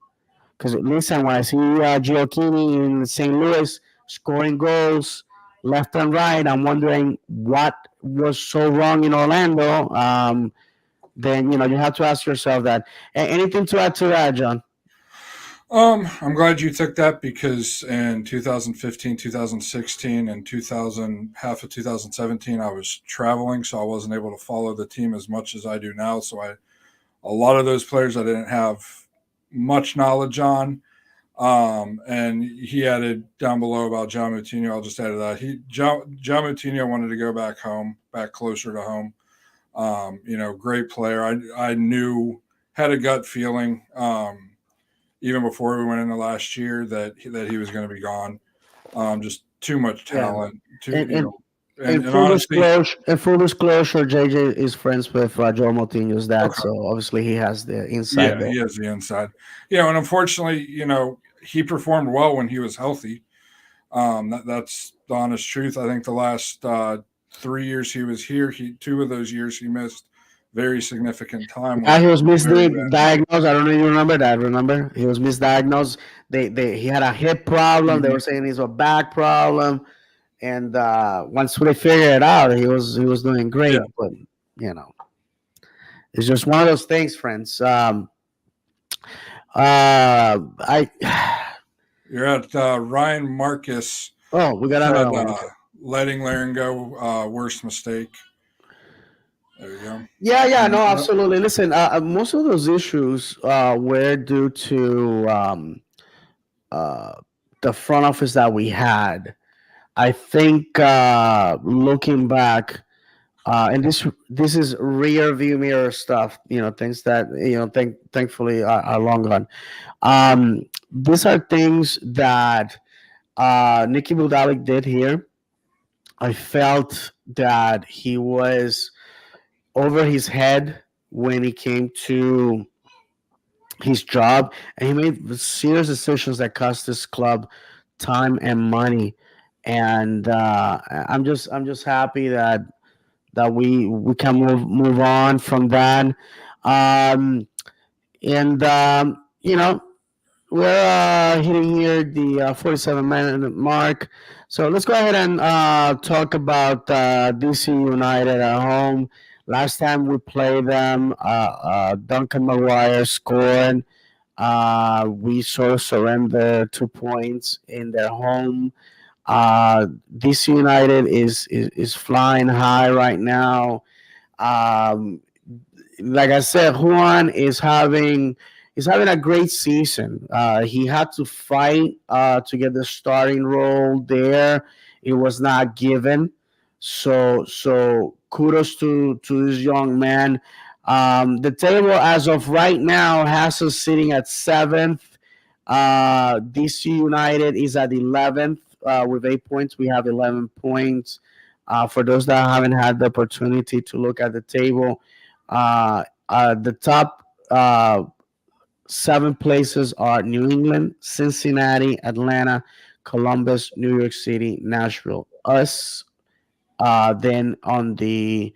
because listen, when I see Gioacchini in St. Louis scoring goals left and right, I'm wondering what was so wrong in Orlando. Then you have to ask yourself that. Anything to add to that, John? I'm glad you took that, because in 2015, 2016, and 2000, half of 2017, I was traveling, so I wasn't able to follow the team as much as I do now. So a lot of those players I didn't have much knowledge on. And he added down below about John Moutinho. I'll just add to that. John Moutinho wanted to go back home, back closer to home. Great player. I knew, had a gut feeling, even before we went into last year, that he was going to be gone. Just too much Yeah. talent. And, and And honestly, in full disclosure, JJ is friends with Joe Moutinho's dad, okay, so obviously he has the inside yeah, there. he has the inside. And unfortunately, he performed well when he was healthy. That's the honest truth. I think the last 3 years he was here, two of those years he missed very significant time Yeah, with he was very bad injury. misdiagnosed. I don't know if you remember that. Remember, he was misdiagnosed. He had a hip problem. They Mhm. were saying he's a back problem, and once they figured it out, he was doing Yeah, great. But you know, it's just one of those things, friends. I you're at Ryan Marcus oh, we got said another one. letting Laren go worst mistake. There you go. Yeah, yeah, no, And absolutely. Listen, most of those issues were due to uh, the front office that we had. I think looking back, and this is rear view mirror stuff. Things that thankfully are long gone. These are things that Nikki Budalik did here. I felt that he was over his head when he came to his job, and he made serious decisions that cost this club time and money. And I'm just happy that we can move on from that. Um, and we're hitting here the 47-minute mark. So let's go ahead and talk about DC United at home. Last time we played them, Duncan Maguire scored. We sort of surrendered 2 points in their home. DC United is flying high right now. Um, like I said, Juan is having a great season. He had to fight to get the starting role there. It was not given. So kudos to this young man. The table as of right now has us sitting at seventh. DC United is at 11th with 8 points. We have 11 points. For those that haven't had the opportunity to look at the table, the top seven places are New England, Cincinnati, Atlanta, Columbus, New York City, Nashville. Us, then on the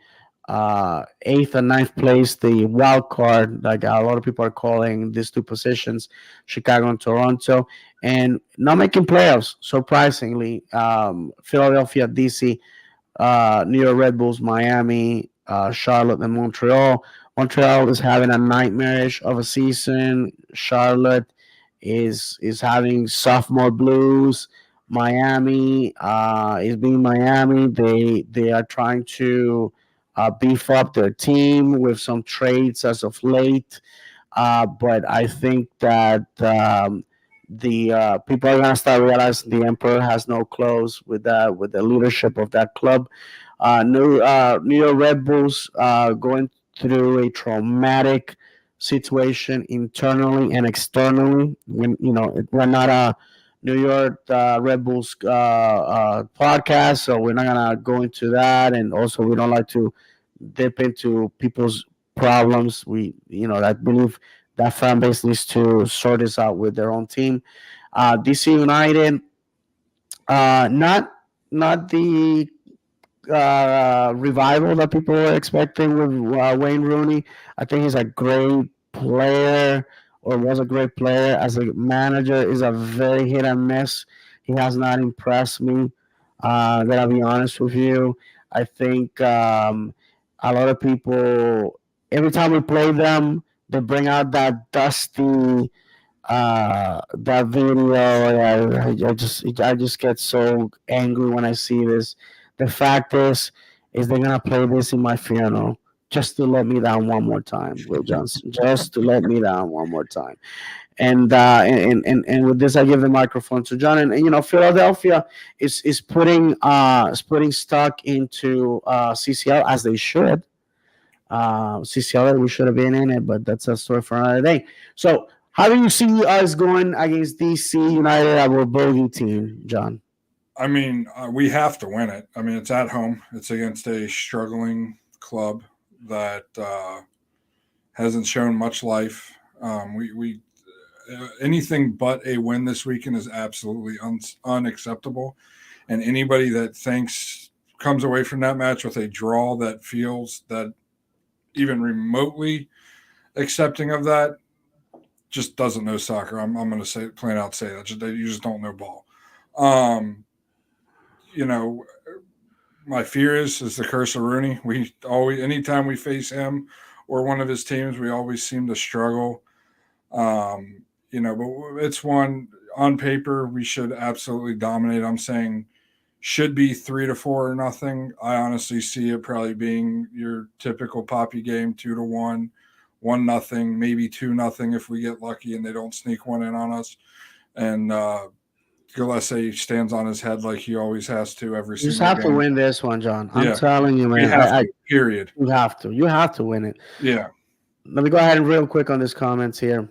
eighth and ninth place, the wild card, like a lot of people are calling these two positions, Chicago and Toronto, and not making playoffs, surprisingly. Philadelphia, DC, New York Red Bulls, Miami, Charlotte, and Montreal. Montreal is having a nightmarish of a season. Charlotte is having sophomore blues. Miami is being Miami. They are trying to beef up their team with some trades as of late. But I think that the people are gonna start realizing the emperor has no clothes with the leadership of that club. New York Red Bulls going through a traumatic situation internally and externally. We're not a New York Red Bulls podcast, so we're not gonna go into that. And also, we don't like to dip into people's problems. I believe that fan base needs to sort this out with their own team. DC United, not the revival that people were expecting with Wayne Rooney. I think he's a great player, or was a great player. As a manager, is a very hit and miss. He has not impressed me. Gotta be honest with you. I think a lot of people, every time we play them, they bring out that dusty that video. I just get so angry when I see this. The fact is they're gonna play this in my funeral just to let me down one more time, Will Johnson, just to let me down one more time. And with this, I give the microphone to John. And you know, Philadelphia is putting stock into CCL as they should. CCL, we should have been in it, but that's a story for another day. So, how do you see us going against DC United, our bogey team, John? I mean, we have to win it. I mean, it's at home. It's against a struggling club that hasn't shown much life. We anything but a win this weekend is absolutely unacceptable. And anybody that thinks comes away from that match with a draw that feels that even remotely accepting of that just doesn't know soccer. I'm going to say plain out say that you just don't know ball. Um, you know, my fear is the curse of Rooney. We always, anytime we face him or one of his teams, we always seem to struggle. But it's one on paper we should absolutely dominate. I'm saying should be 3-4 or nothing. I honestly see it probably being your typical Poppy game, 2-1, 1-0, maybe 2-0 if we get lucky and they don't sneak one in on us. And Gillespie stands on his head like he always has to every You just single have to game. win this one, John. I'm Yeah, telling you, we man. have to. Period. You have to. You have to win it. Yeah. Let me go ahead and real quick on these comments here.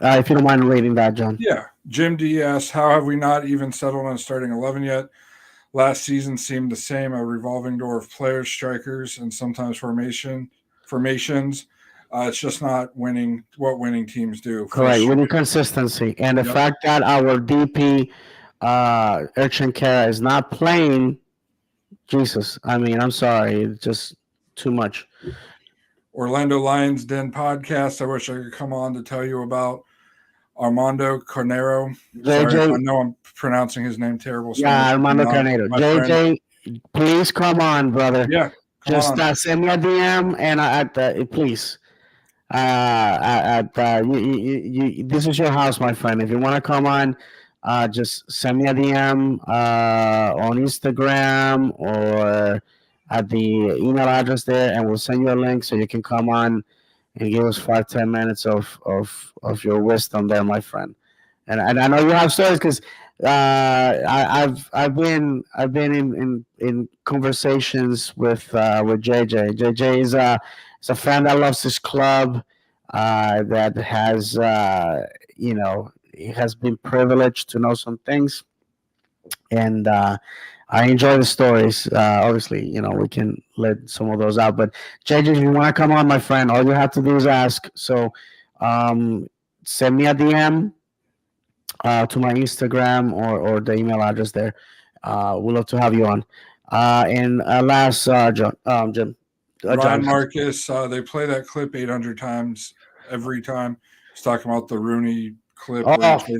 If you don't mind reading that, John. Yeah. Jim D asks, how have we not even settled on starting 11 yet? Last season seemed the same, a revolving door of players, strikers, and sometimes formations. It's just not winning what winning teams do. Correct. We need consistency. And the Yep. fact that our DP, Urchin Kara, is not playing, Jesus. I mean, I'm sorry. It's just too much. Orlando Lions Den podcast. I wish I could come on to tell you about Armando Carnero. Sorry if I JJ, know I'm pronouncing his name terrible. yeah, Armando Carnero. My friend. JJ, please come on, brother. Yeah, come Just on. send me a DM and please. This is your house, my friend. If you want to come on, just send me a DM on Instagram or at the email address there, and we'll send you a link so you can come on and give us 5-10 minutes of your wisdom there, my friend. And I know you have stories because I've been in conversations with JJ. JJ is a fan that loves his club, that has he has been privileged to know some things, and I enjoy the stories. Obviously, we can let some of those out. But JJ, if you want to come on, my friend, all you have to do is ask. So send me a DM to my Instagram or the email address there. We'd love to have you on. And last, Jim. Ryan John. Marcus, they play that clip 800 times every time. He's talking about the Rooney clip where Oh, he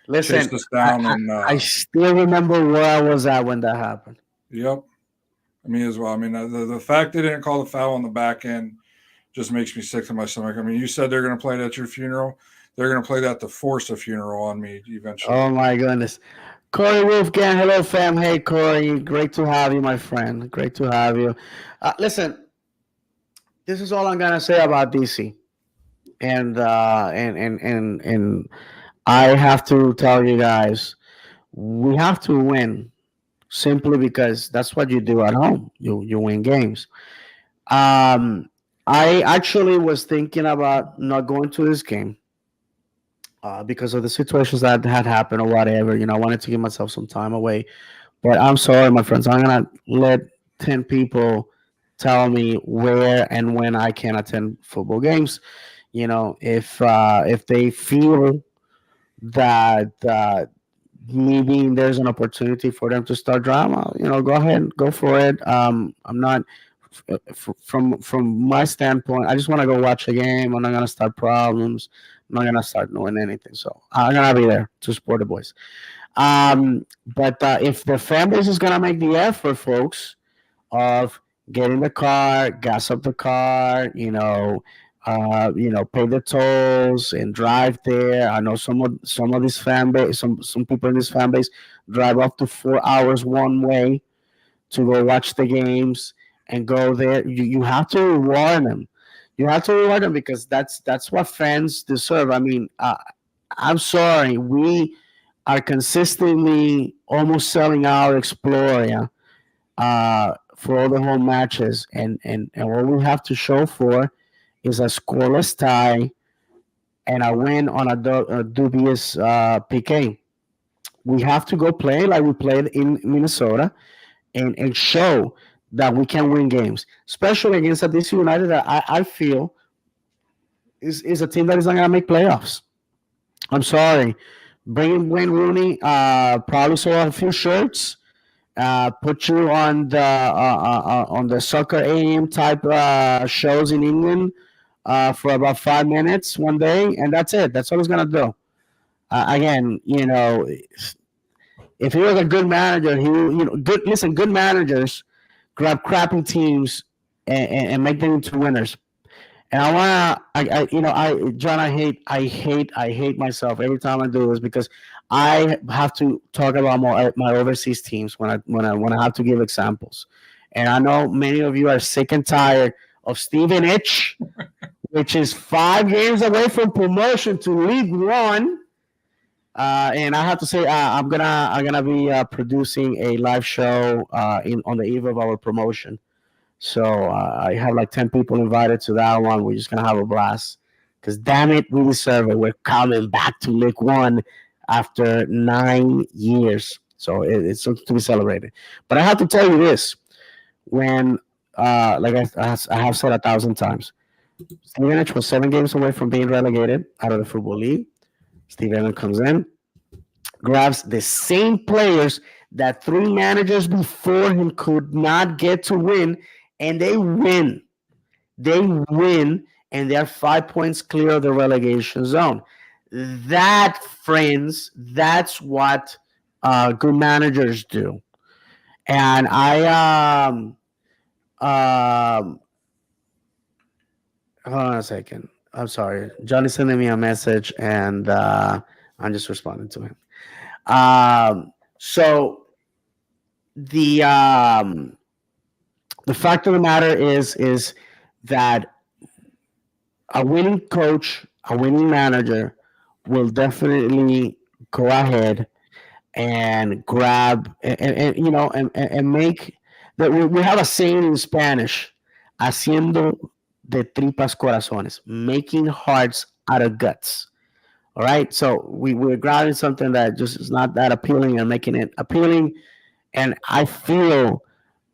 listen, chased us down. I still remember where I was at when that happened. Yep. Me as well. I mean, the fact they didn't call the foul on the back end just makes me sick to my stomach. I mean, you said they're going to play it at your funeral. They're going to play that to force a funeral on me eventually. Oh, my goodness. Corey Wolfgang, hello, fam. Hey, Corey. Great to have you, my friend. Great to have you. Listen, this is all I'm going to say about DC. And I have to tell you guys, we have to win simply because that's what you do at home. You win games. I actually was thinking about not going to this game because of the situations that had happened or whatever. I wanted to give myself some time away. But I'm sorry, my friends. I'm gonna let 10 people tell me where and when I can attend football games. If they feel that maybe there's an opportunity for them to start drama, go ahead, go for it. I'm not from my standpoint. I just want to go watch a game. I'm not gonna start problems. I'm not gonna start doing anything. So I'm gonna be there to support the boys. But if the fan base is gonna make the effort, folks, of get in the car, gas up the car, pay the tolls and drive there. I know some of this fan base, some people in this fan base drive up to 4 hours one way to go watch the games and go there. You have to warn them. You have to reward them because that's what fans deserve. I mean, I'm sorry, we are consistently almost selling out Exploria for all the home matches, and what we have to show for is a scoreless tie and a win on a dubious PK. We have to go play like we played in Minnesota and show that we can win games, especially against a DC United that I feel is a team that is not going to make playoffs. I'm sorry. Bring Wayne Rooney, probably sell a few shirts, put you on the soccer AM type shows in England for about 5 minutes one day, and that's it. That's all he's gonna do. Again, if he was a good manager, good. Listen, good managers grab crappy teams and make them into winners. And I wanna, John, I hate myself every time I do this because I have to talk about my overseas teams when I have to give examples. And I know many of you are sick and tired of Steven Itch, which is 5 games away from promotion to League One. And I have to say, I'm gonna be producing a live show in on the eve of our promotion. So I have like 10 people invited to that one. We're just gonna have a blast. Cause damn it, we deserve it. We're coming back to League One after 9 years. So it's something to be celebrated. But I have to tell you this: when, like I have said 1,000 times, Steven Edge was 7 games away from being relegated out of the Football League. Steve Allen comes in, grabs the same players that three managers before him could not get to win, and they win. They win, and they're 5 points clear of the relegation zone. That, friends, that's what good managers do. And hold on a second. I'm sorry. Johnny sending me a message, and I'm just responding to him. So the um, the fact of the matter is that a winning coach, a winning manager, will definitely go ahead and grab and make that. We have a saying in Spanish, haciendo de tripas corazones, making hearts out of guts. All right, so we're grabbing something that just is not that appealing and making it appealing. And I feel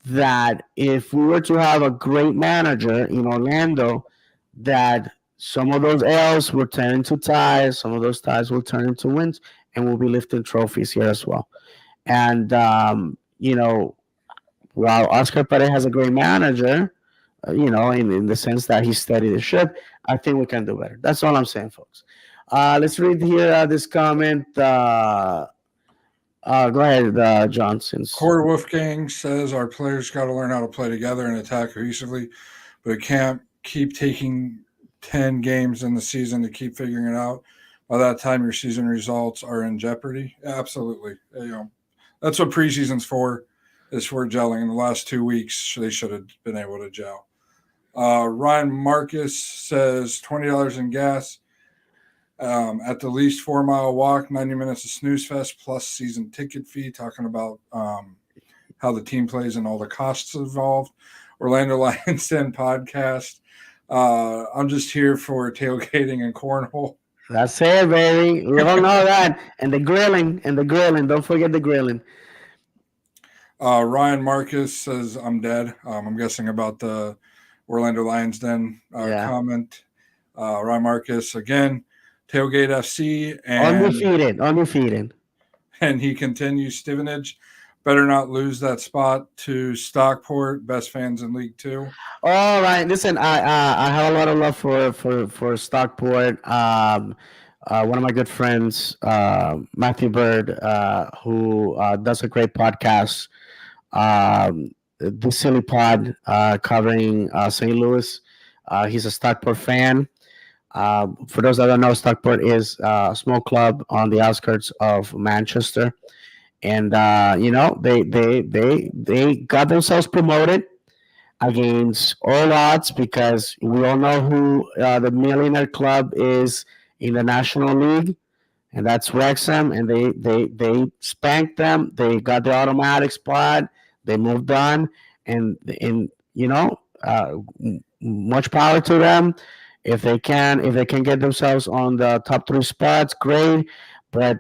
that if we were to have a great manager in Orlando, that some of those L's will turn into ties, some of those ties will turn into wins, and we'll be lifting trophies here as well. And while Oscar Perez has a great manager, in the sense that he steadied the ship, I think we can do better. That's all I'm saying, folks. Let's read here this comment. Go ahead, John. Since Core Wolfgang says our players got to learn how to play together and attack cohesively, but it can't keep taking 10 games in the season to keep figuring it out. By that time, your season results are in jeopardy. Absolutely. That's what preseason's for, is for gelling. In the last 2 weeks, they should have been able to gel. Ryan Marcus says $20 in gas. At the least 4 mile walk, 90 minutes of snooze fest plus season ticket fee, talking about how the team plays and all the costs involved. Orlando Lions Den podcast. I'm just here for tailgating and cornhole. That's it, baby. We all know that. And the grilling. Don't forget the grilling. Ryan Marcus says I'm dead. I'm guessing about the Orlando Lions Den comment. Ryan Marcus again. Tailgate FC and undefeated. And he continues, Stevenage better not lose that spot to Stockport, best fans in League Two. All right, listen, I have a lot of love for Stockport. One of my good friends, Matthew Bird, who does a great podcast, the Silly Pod, covering St. Louis. He's a Stockport fan. For those that don't know, Stockport is a small club on the outskirts of Manchester, and they got themselves promoted. against all odds because we all know who the millionaire club is in the National League, and that's Wrexham, and they spanked them. They got the automatic spot. They moved on, and much power to them. If they can get themselves on the top three spots, great. But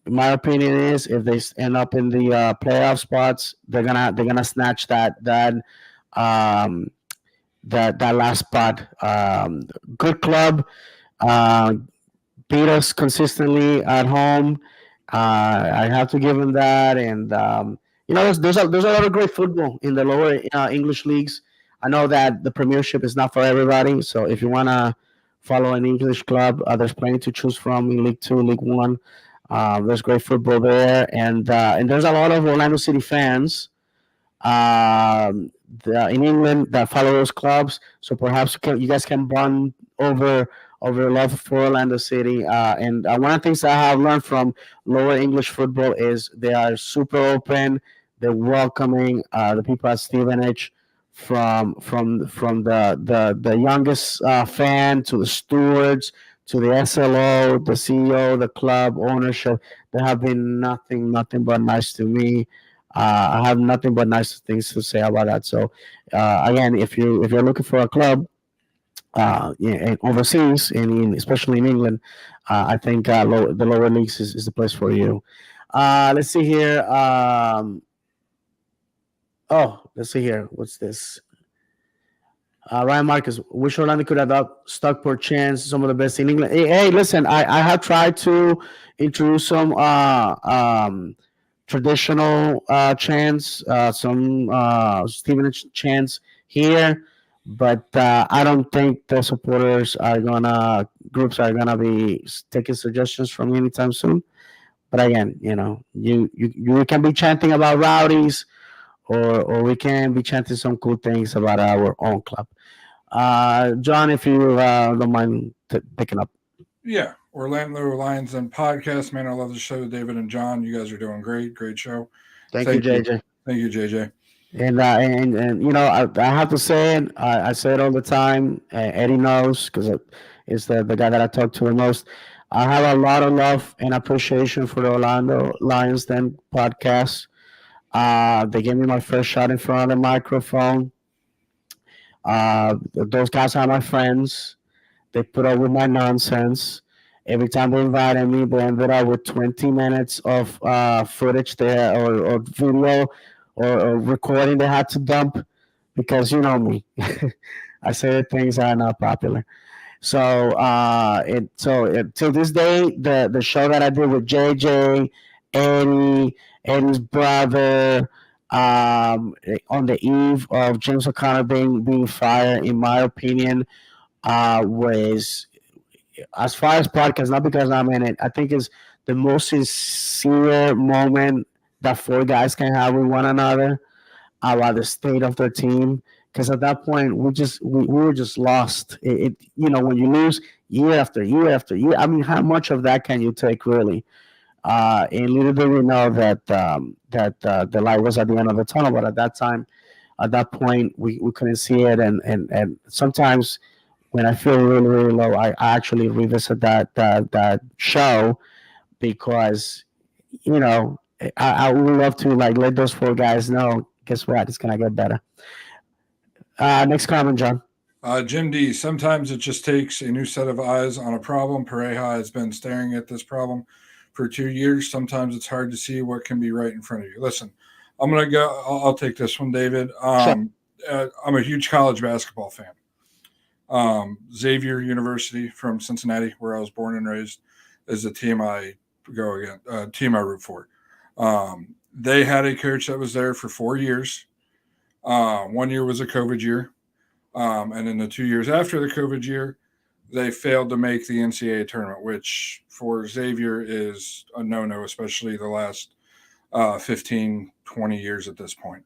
my opinion is, if they end up in the playoff spots, they're gonna snatch um, that last spot. Good club. Uh, Beat us consistently at home. I have to give him that. And there's a lot of great football in the lower English leagues. I know that the Premiership is not for everybody. So if you wanna follow an English club, there's plenty to choose from in League Two, League One. There's great football there, and there's a lot of Orlando City fans um, in England that follow those clubs. So perhaps you guys can bond over love for Orlando City. And one of the things that I have learned from lower English football is they are super open. They're welcoming the people at Stevenage, from the youngest fan to the stewards to the SLO, the CEO, the club ownership. They have been nothing but nice to me. I have nothing but nice things to say about that. So, again, if you're looking for a club, yeah, overseas, and especially in England, I think the lower leagues is the place for you. Let's see here. Let's see here. What's this? Ryan Marcus, wish Orlando could adopt Stockport chants, some of the best in England. Hey, listen, I have tried to introduce some traditional chants, some Stevenage chants here, but I don't think the groups are gonna be taking suggestions from me anytime soon. But again, you can be chanting about rowdies, or we can be chanting some cool things about our own club. John, if you don't mind picking up. Yeah, Orlando Lions and podcast. Man, I love the show. David and John, you guys are doing great. Great show. Thank you, Thank you. JJ. Thank you, JJ. And I have to say it. I say it all the time. Eddie knows because it's the guy that I talk to the most. I have a lot of love and appreciation for the Orlando Lions Den podcast. They gave me my first shot in front of the microphone. Those guys are my friends. They put up with my nonsense. Every time they invited me, they ended up with 20 minutes of footage there, or video, or recording they had to dump, because you know me. I say that things are not popular. Till this day, the show that I did with JJ, Eddie, Eddie's brother, on the eve of James O'Connor being fired, in my opinion, was, as far as podcast, not because I'm in it, I think is the most sincere moment that four guys can have with one another about the state of their team. Because at that point, we were just lost. When you lose year after year after year, I mean, how much of that can you take, really? And little did we know that the light was at the end of the tunnel. But at that point, we couldn't see it, and sometimes when I feel really, really low, I actually revisit that show, because I would love to, like, let those four guys know. Guess what? It's gonna get better. Next comment, John. Jim D. Sometimes it just takes a new set of eyes on a problem. Pareja has been staring at this problem for 2 years. Sometimes it's hard to see what can be right in front of you. Listen, I'm gonna go. I'll take this one, David. Sure. I'm a huge college basketball fan. Xavier University from Cincinnati, where I was born and raised, is the team I team I root for. They had a coach that was there for 4 years. 1 year was a COVID year, and in the 2 years after the COVID year, they failed to make the NCAA tournament, which for Xavier is a no-no, especially the last 15, 20 years at this point.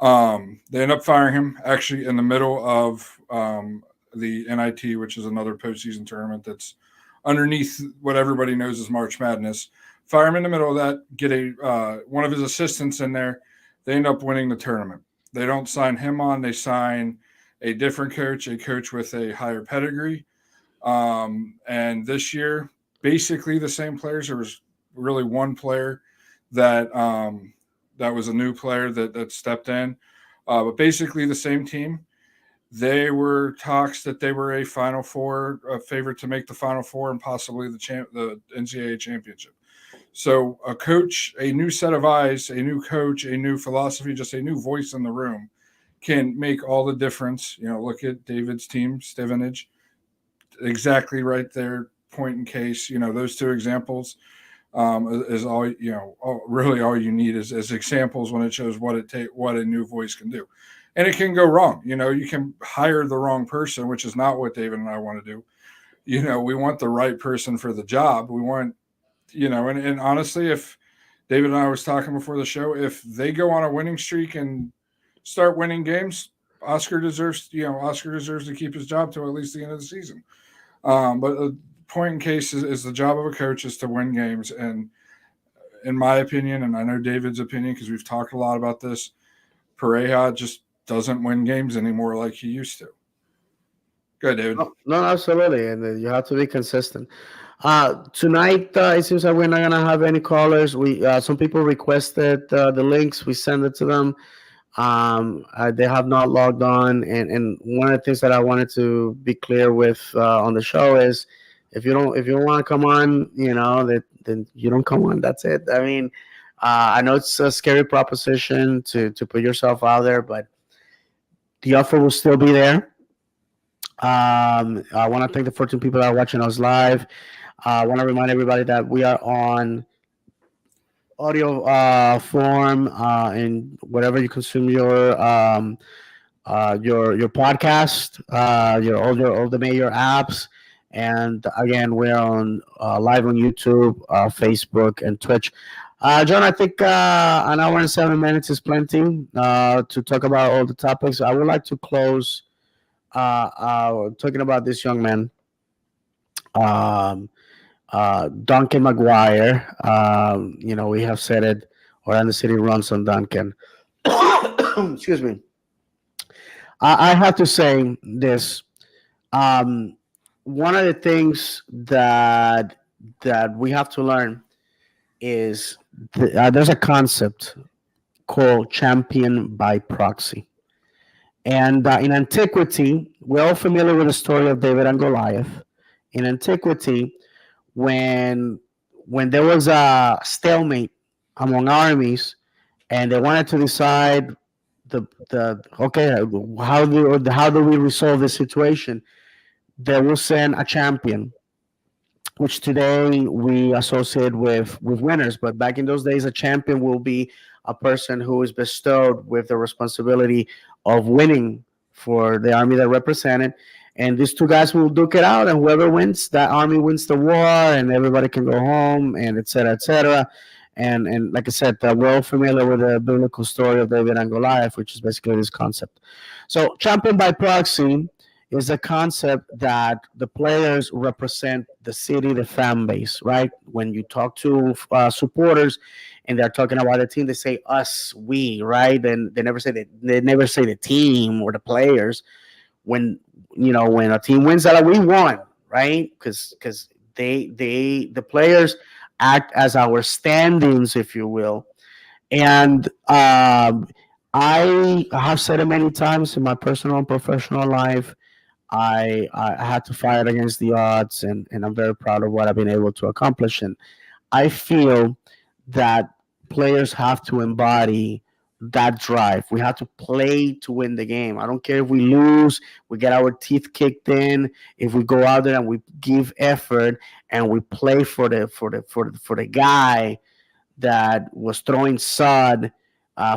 They end up firing him actually in the middle of the NIT, which is another postseason tournament that's underneath what everybody knows as March Madness. Fire him in the middle of that, get one of his assistants in there. They end up winning the tournament. They don't sign him on. They sign a different coach, a coach with a higher pedigree. And this year, basically the same players. There was really one player that that was a new player that stepped in, but basically the same team. They were talks that they were a Final Four, a favorite to make the Final Four and possibly the NCAA championship. So a coach, a new set of eyes, a new coach, a new philosophy, just a new voice in the room can make all the difference. Look at David's team, Stevenage, exactly right there. Point in case, those two examples is all really all you need is examples when it shows what a new voice can do, and it can go wrong. You can hire the wrong person, which is not what David and I want to do. We want the right person for the job. We want and honestly, if David and I was talking before the show, if they go on a winning streak and start winning games, Oscar deserves to keep his job till at least the end of the season. But the point in case is the job of a coach is to win games. And in my opinion, and I know David's opinion, because we've talked a lot about this, Pareja just doesn't win games anymore like he used to. Good, David. No, no, absolutely, and you have to be consistent. Tonight, it seems like we're not gonna have any callers. We some people requested the links. We send it to them. They have not logged on, and one of the things that I wanted to be clear with on the show is if you don't want to come on, then you don't come on. That's it. I mean, I know it's a scary proposition to put yourself out there, but the offer will still be there. I want to thank the 14 people that are watching us live. I want to remind everybody that we are on audio form in whatever you consume your podcast, all the major apps. And again, we're on live on YouTube, Facebook, and Twitch. John, I think an hour and 7 minutes is plenty to talk about all the topics. I would like to close talking about this young man, um, Duncan McGuire. We have said it. Orlando City runs on Duncan. Excuse me. I have to say this. One of the things that we have to learn is there's a concept called champion by proxy. And in antiquity, we're all familiar with the story of David and Goliath. In antiquity, when there was a stalemate among armies, and they wanted to decide the okay, how do we resolve this situation, they will send a champion, which today we associate with winners. But back in those days, a champion will be a person who is bestowed with the responsibility of winning for the army that represented. And these two guys will duke it out, and whoever wins, that army wins the war, and everybody can go home, and et cetera, et cetera. And like I said, we're all familiar with the biblical story of David and Goliath, which is basically this concept. So, champion by proxy is a concept that the players represent the city, the fan base, right? When you talk to supporters and they're talking about the team, they say us, we, right? And they never say the team or the players. When a team wins, that we won, right? Because the players act as our standings, if you will. And I have said it many times in my personal and professional life. I had to fight against the odds, and I'm very proud of what I've been able to accomplish. And I feel that players have to embody that drive. We have to play to win the game. I don't care if we lose, we get our teeth kicked in. If we go out there and we give effort and we play for the guy that was throwing sod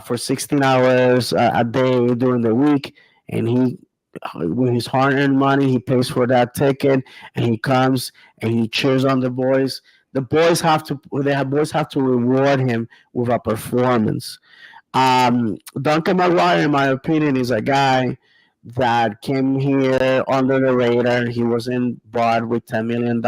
for 16 hours a day during the week, and he with his hard-earned money, he pays for that ticket, and he comes and he cheers on the boys. The boys have to reward him with a performance. Duncan McGuire, in my opinion, is a guy that came here under the radar. He wasn't bought with $10 million.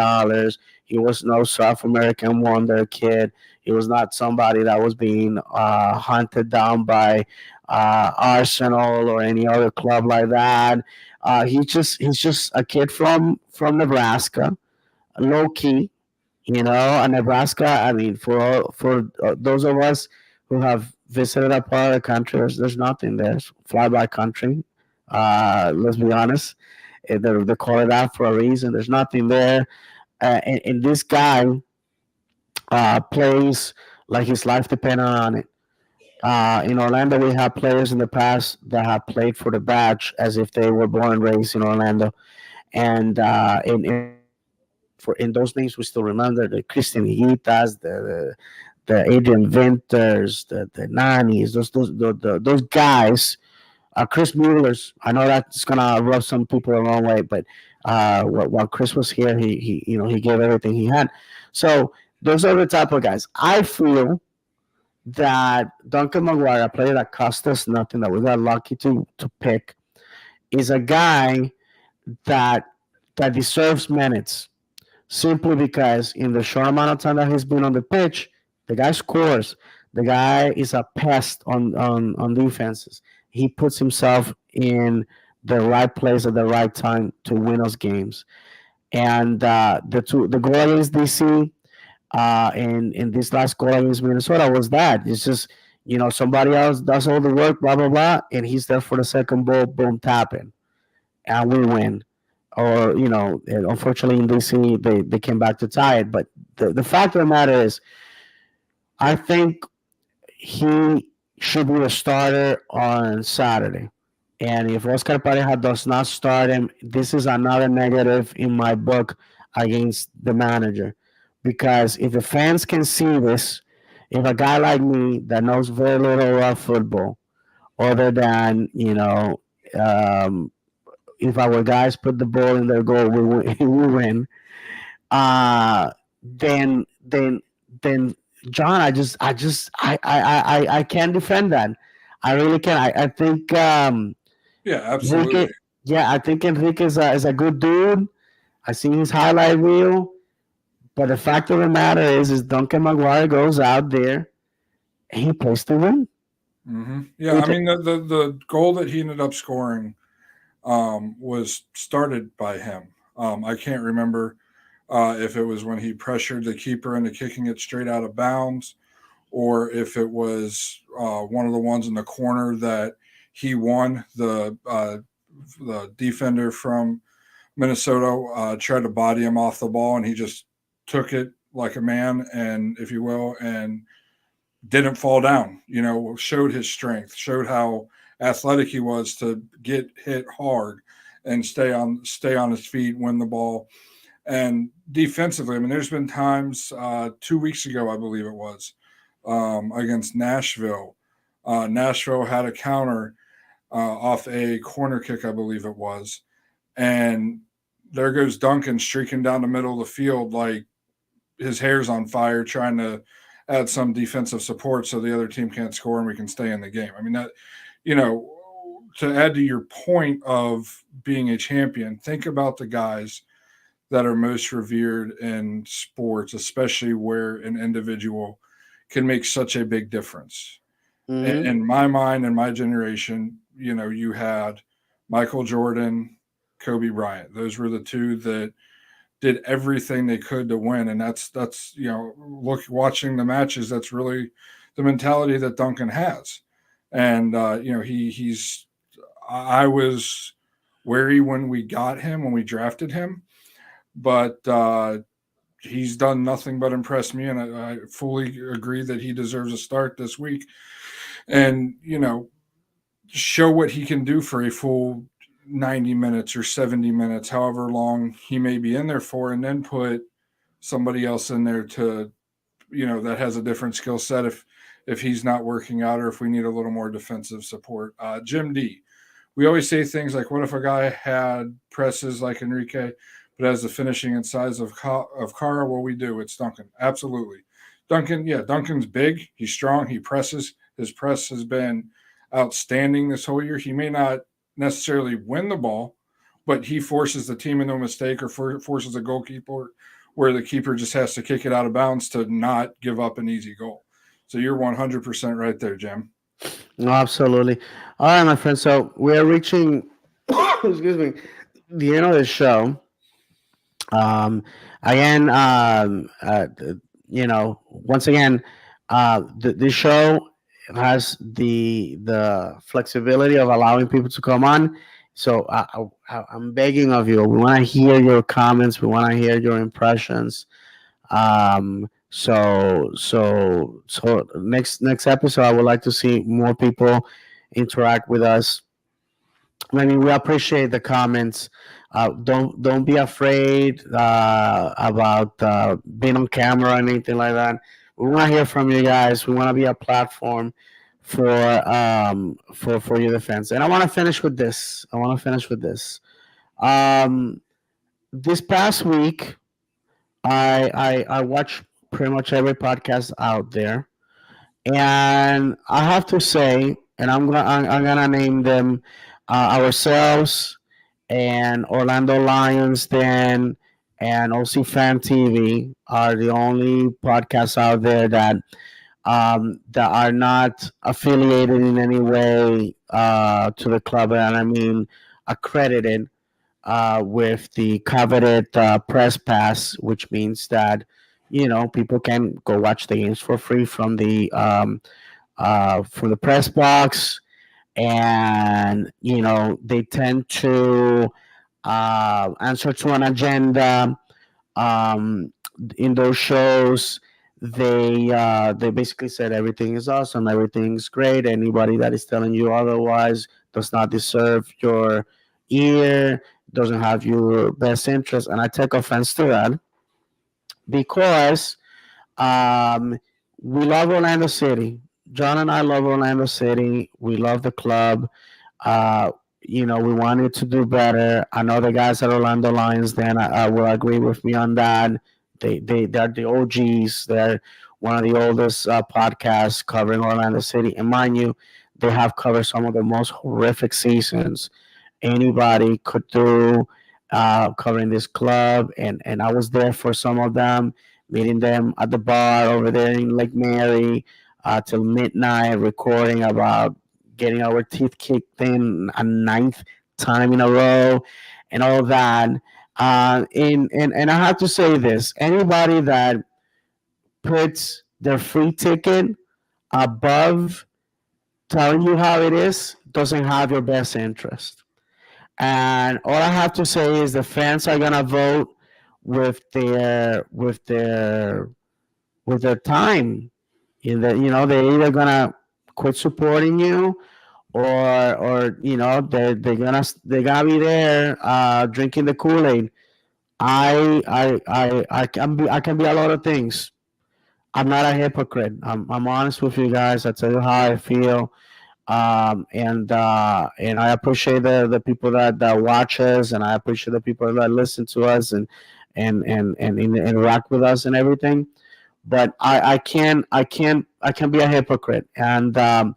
He was no South American wonder kid. He was not somebody that was being hunted down by Arsenal or any other club like that. He's just a kid from Nebraska, low key, and Nebraska. I mean, for those of us who have visited that part of the country, there's nothing there. It's fly by country. Let's be honest. They call it that for a reason. There's nothing there, and this guy plays like his life depended on it. In Orlando, we have players in the past that have played for the badge as if they were born and raised in Orlando, and in those names we still remember the Christian Higuitas, the Adrian Winters, the Nannies, those guys. Chris Mueller's. I know that's gonna rub some people the wrong way, but while Chris was here, he gave everything he had. So those are the type of guys. I feel that Duncan McGuire, a player that cost us nothing, that we got lucky to pick, is a guy that that deserves minutes simply because in the short amount of time that he's been on the pitch, the guy scores. The guy is a pest on defenses. He puts himself in the right place at the right time to win us games. And the goal against DC in this last goal against Minnesota was that. It's just somebody else does all the work, blah blah blah, and he's there for the second ball, boom, tapping, and we win. Or unfortunately in DC they came back to tie it. But the fact of the matter is, I think he should be a starter on Saturday. And if Oscar Pareja does not start him, this is another negative in my book against the manager. Because if the fans can see this, if a guy like me that knows very little about football, other than, um, if our guys put the ball in their goal, we win. Then John, I can't defend that. I really can. I think Yeah, Enrique. absolutely. Yeah, I think Enrique is a good dude. I seen his highlight reel, but the fact of the matter is Duncan McGuire goes out there and he plays to win. Yeah, He I play, mean the goal that he ended up scoring was started by him. I can't remember if it was when he pressured the keeper into kicking it straight out of bounds, or if it was one of the ones in the corner that he won. The defender from Minnesota tried to body him off the ball, and he just took it like a man, and if you will, and didn't fall down. Showed his strength, showed how athletic he was to get hit hard and stay on his feet, win the ball. And defensively, I mean, there's been times 2 weeks ago, I believe it was, against Nashville. Nashville had a counter off a corner kick, I believe it was, and there goes Duncan streaking down the middle of the field like his hair's on fire, trying to add some defensive support so the other team can't score and we can stay in the game. I mean that, you know, to add to your point of being a champion, think about the guys that are most revered in sports, especially where an individual can make such a big difference. mm-hmm. In my mind and my generation, you had Michael Jordan, Kobe Bryant. Those were the two that did everything they could to win, and that's look watching the matches. That's really the mentality that Duncan has, and he's. I was wary when we got him when we drafted him, but he's done nothing but impress me, and I fully agree that he deserves a start this week. And show what he can do for a full 90 minutes or 70 minutes, however long he may be in there for, and then put somebody else in there to, that has a different skill set if he's not working out or if we need a little more defensive support. Jim D. We always say things like, what if a guy had presses like Enrique, but has the finishing and size of Cara? Well, we do. It's Duncan. Absolutely. Duncan, yeah, Duncan's big. He's strong. He presses. His press has been outstanding this whole year. He may not necessarily win the ball, but he forces the team into a mistake or forces a goalkeeper where the keeper just has to kick it out of bounds to not give up an easy goal. So you're 100% right there, Jim. No, absolutely. All right, my friend. So we are reaching, excuse me, the end of the show. Um, again, once again, this show has the flexibility of allowing people to come on. So I'm begging of you. We want to hear your comments. We want to hear your impressions. So next episode, I would like to see more people interact with us. I mean, we appreciate the comments. Don't be afraid about being on camera or anything like that. We want to hear from you guys. We want to be a platform for your defense. And I want to finish with this. Um, this past week, I watched pretty much every podcast out there, and I have to say, and I'm gonna name them ourselves and Orlando Lions Den and OC Fan TV are the only podcasts out there that are not affiliated in any way to the club, and I mean accredited with the coveted press pass, which means that people can go watch the games for free from the press box, and they tend to answer to an agenda. um, in those shows. They basically said everything is awesome, everything's great. Anybody that is telling you otherwise does not deserve your ear, doesn't have your best interest, and I take offense to that because um, we love Orlando City. John and I love Orlando City. We love the club. Uh, we wanted to do better. I know the guys at Orlando Lions then will agree with me on that. They're the OGs. They're one of the oldest podcasts covering Orlando City. And mind you, they have covered some of the most horrific seasons anybody could do covering this club. And I was there for some of them, meeting them at the bar over there in Lake Mary till midnight, recording about getting our teeth kicked in a ninth time in a row and all of that. And I have to say this: anybody that puts their free ticket above telling you how it is doesn't have your best interest. And all I have to say is the fans are gonna vote with their time. They're either gonna quit supporting you, or they're gonna be there drinking the Kool Aid. I can be a lot of things. I'm not a hypocrite. I'm honest with you guys. I tell you how I feel. And I appreciate the people that watch us, and I appreciate the people that listen to us and interact with us and everything. But I can be a hypocrite, and I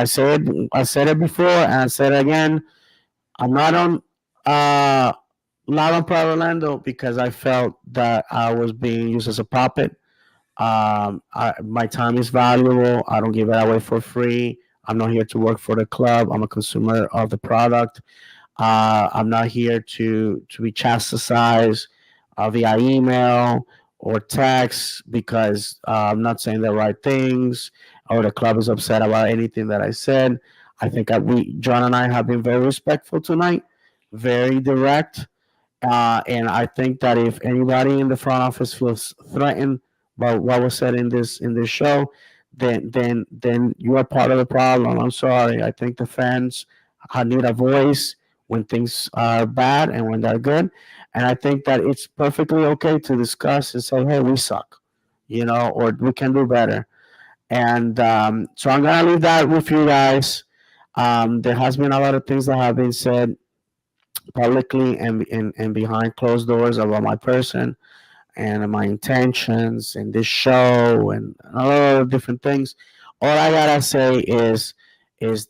said it before, and I said it again. I'm uh not on Proud Orlando because I felt that I was being used as a puppet. My time is valuable. I don't give it away for free. I'm not here to work for the club. I'm a consumer of the product. I'm not here to be chastised via email or text because I'm not saying the right things or the club is upset about anything that I said. I think John and I have been very respectful tonight, very direct. And I think that if anybody in the front office feels threatened by what was said in this show, then you are part of the problem. I'm sorry. I think the fans need a voice when things are bad and when they're good, and I think that it's perfectly okay to discuss and say, "Hey, we suck," or we can do better. And so I'm gonna leave that with you guys. There has been a lot of things that have been said publicly and behind closed doors about my person and my intentions and this show and a lot of different things. All I gotta say is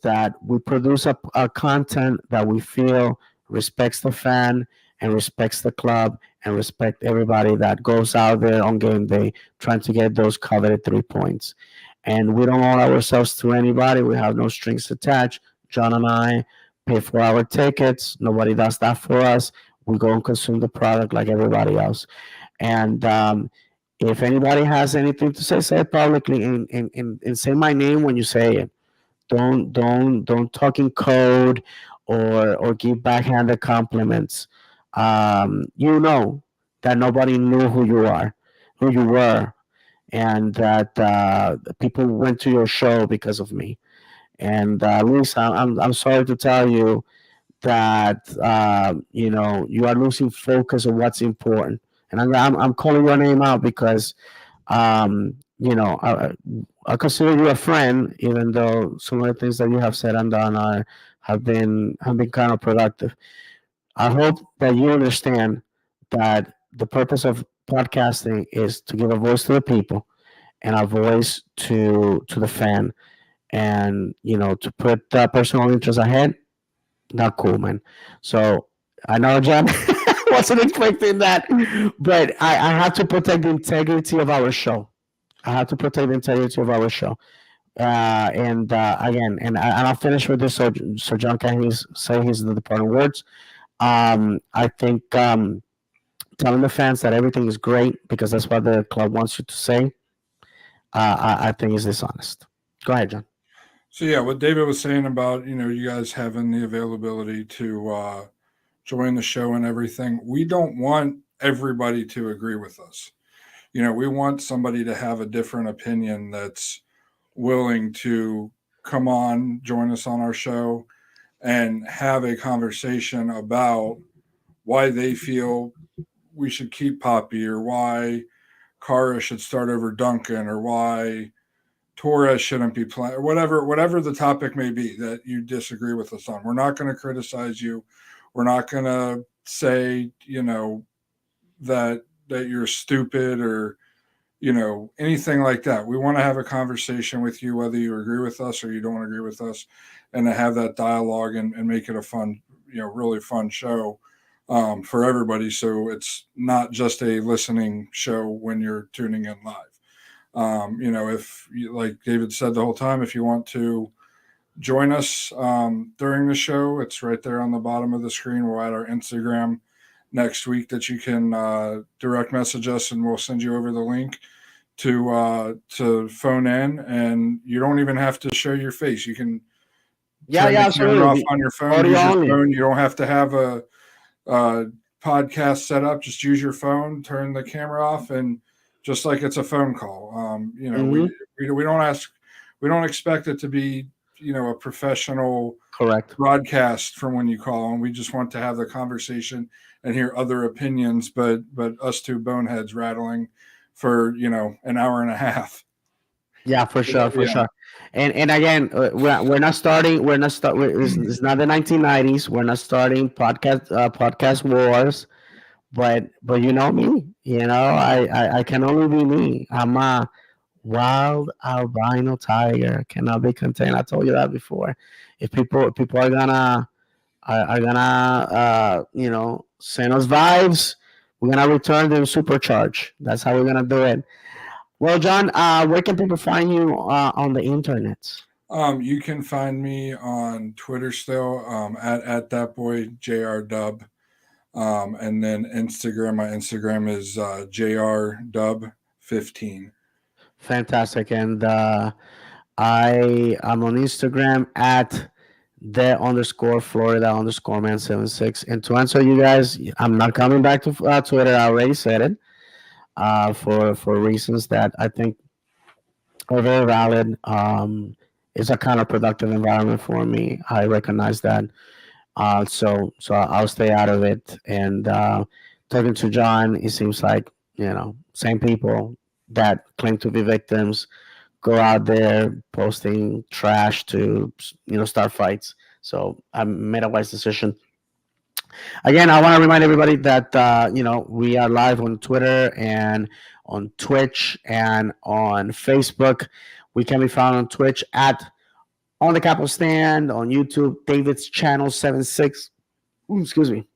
that we produce a content that we feel respects the fan and respects the club and respect everybody that goes out there on game day trying to get those coveted 3 points. And we don't owe ourselves to anybody. We have no strings attached. John and I pay for our tickets. Nobody does that for us. We go and consume the product like everybody else. And if anybody has anything to say it publicly and say my name when you say it. Don't talk in code or give backhanded compliments. You know that nobody knew who you were, and that people went to your show because of me. And Luis, I'm sorry to tell you that you are losing focus of what's important. And I'm calling your name out because I consider you a friend, even though some of the things that you have said and done have been kind of productive. I hope that you understand that the purpose of podcasting is to give a voice to the people and a voice to the fan, and to put personal interest ahead. Not cool, man. So I know John wasn't expecting that, but I have to protect the integrity of our show. I have to protect the integrity of our show. And again, and I'll finish with this so John can say his the departing words. I think telling the fans that everything is great because that's what the club wants you to say. I think is dishonest. Go ahead, John. So yeah, what David was saying about you guys having the availability to join the show and everything, we don't want everybody to agree with us. We want somebody to have a different opinion that's willing to come on, join us on our show, and have a conversation about why they feel we should keep Poppy, or why Kara should start over Duncan, or why Torres shouldn't be playing, or whatever the topic may be that you disagree with us on. We're not going to criticize you. We're not going to say, that you're stupid, or anything like that. We want to have a conversation with you, whether you agree with us or you don't agree with us, and to have that dialogue and make it a fun, really fun show for everybody. So it's not just a listening show when you're tuning in live. If you, like David said the whole time, if you want to join us during the show, it's right there on the bottom of the screen. We'll add our Instagram next week that you can direct message us, and we'll send you over the link to phone in, and you don't even have to show your face. You can Yeah, turn yeah, the camera off absolutely. on your phone. Audio Use your only. phone. You don't have to have a podcast set up. Just use your phone, turn the camera off, and just like it's a phone call. Hmm. We don't ask, we don't expect it to be a professional Correct. broadcast from when you call, and we just want to have the conversation and hear other opinions, but us two boneheads rattling for an hour and a half. Yeah, for sure, for Yeah. sure. And again, we're not starting. We're not start. It's not the 1990s. We're not starting podcast wars. But you know me. I can only be me. I'm a wild albino tiger. Cannot be contained. I told you that before. If people are gonna send us vibes, we're gonna return them supercharged. That's how we're gonna do it. Well, John, where can people find you on the internet? You can find me on Twitter still, at that boy JR Dub. And then Instagram, my Instagram is JRDub15. Fantastic. And I am on Instagram at the underscore Florida underscore man 76. And to answer you guys, I'm not coming back to Twitter. I already said it for reasons that I think are very valid. It's a kind of productive environment for me. I recognize that. So I'll stay out of it. And talking to John, it seems like same people that claim to be victims go out there posting trash to start fights. So I made a wise decision. Again, I want to remind everybody that we are live on Twitter and on Twitch and on Facebook. We can be found on Twitch at On the Capital Stand, on YouTube, David's Channel 76. Ooh, excuse me.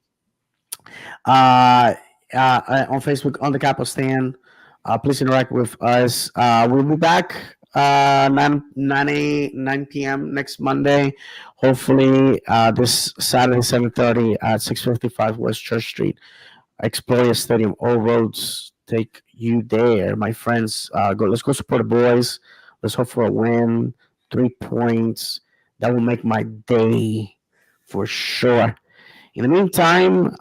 uh, on Facebook on the Capo Stand. Please interact with us. We'll be back 9 p.m. next Monday. Hopefully, this Saturday 7:30 at 655 West Church Street, Exploria Stadium. All roads take you there, my friends. Go. Let's go support the boys. Let's hope for a win. 3 points. That will make my day for sure. In the meantime,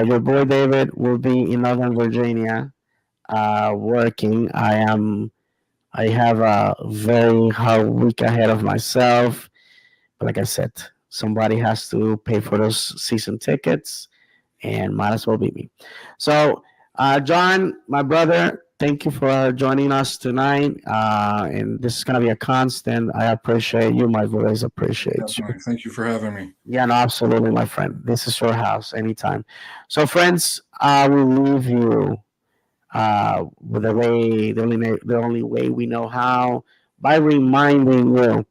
your boy David will be in Northern Virginia working. I have a very hard week ahead of myself. But like I said, somebody has to pay for those season tickets, and might as well be me. So, John, my brother, thank you for joining us tonight. And this is gonna be a constant. I appreciate you. My voice appreciates you. Definitely. Thank you for having me. Yeah, no, absolutely, my friend. This is your house anytime. So, friends, I will leave you with the only way we know how, by reminding you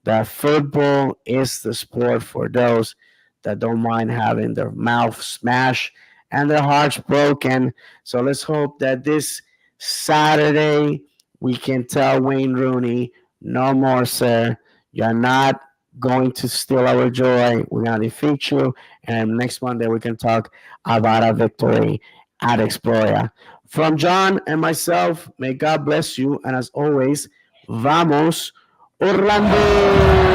that football is the sport for those that don't mind having their mouth smashed and their hearts broken. So let's hope that this Saturday we can tell Wayne Rooney, no more, sir. You're not going to steal our joy. We're going to defeat you. And next Monday we can talk about a victory at Exploria. From John and myself, may God bless you. And as always, vamos Orlando!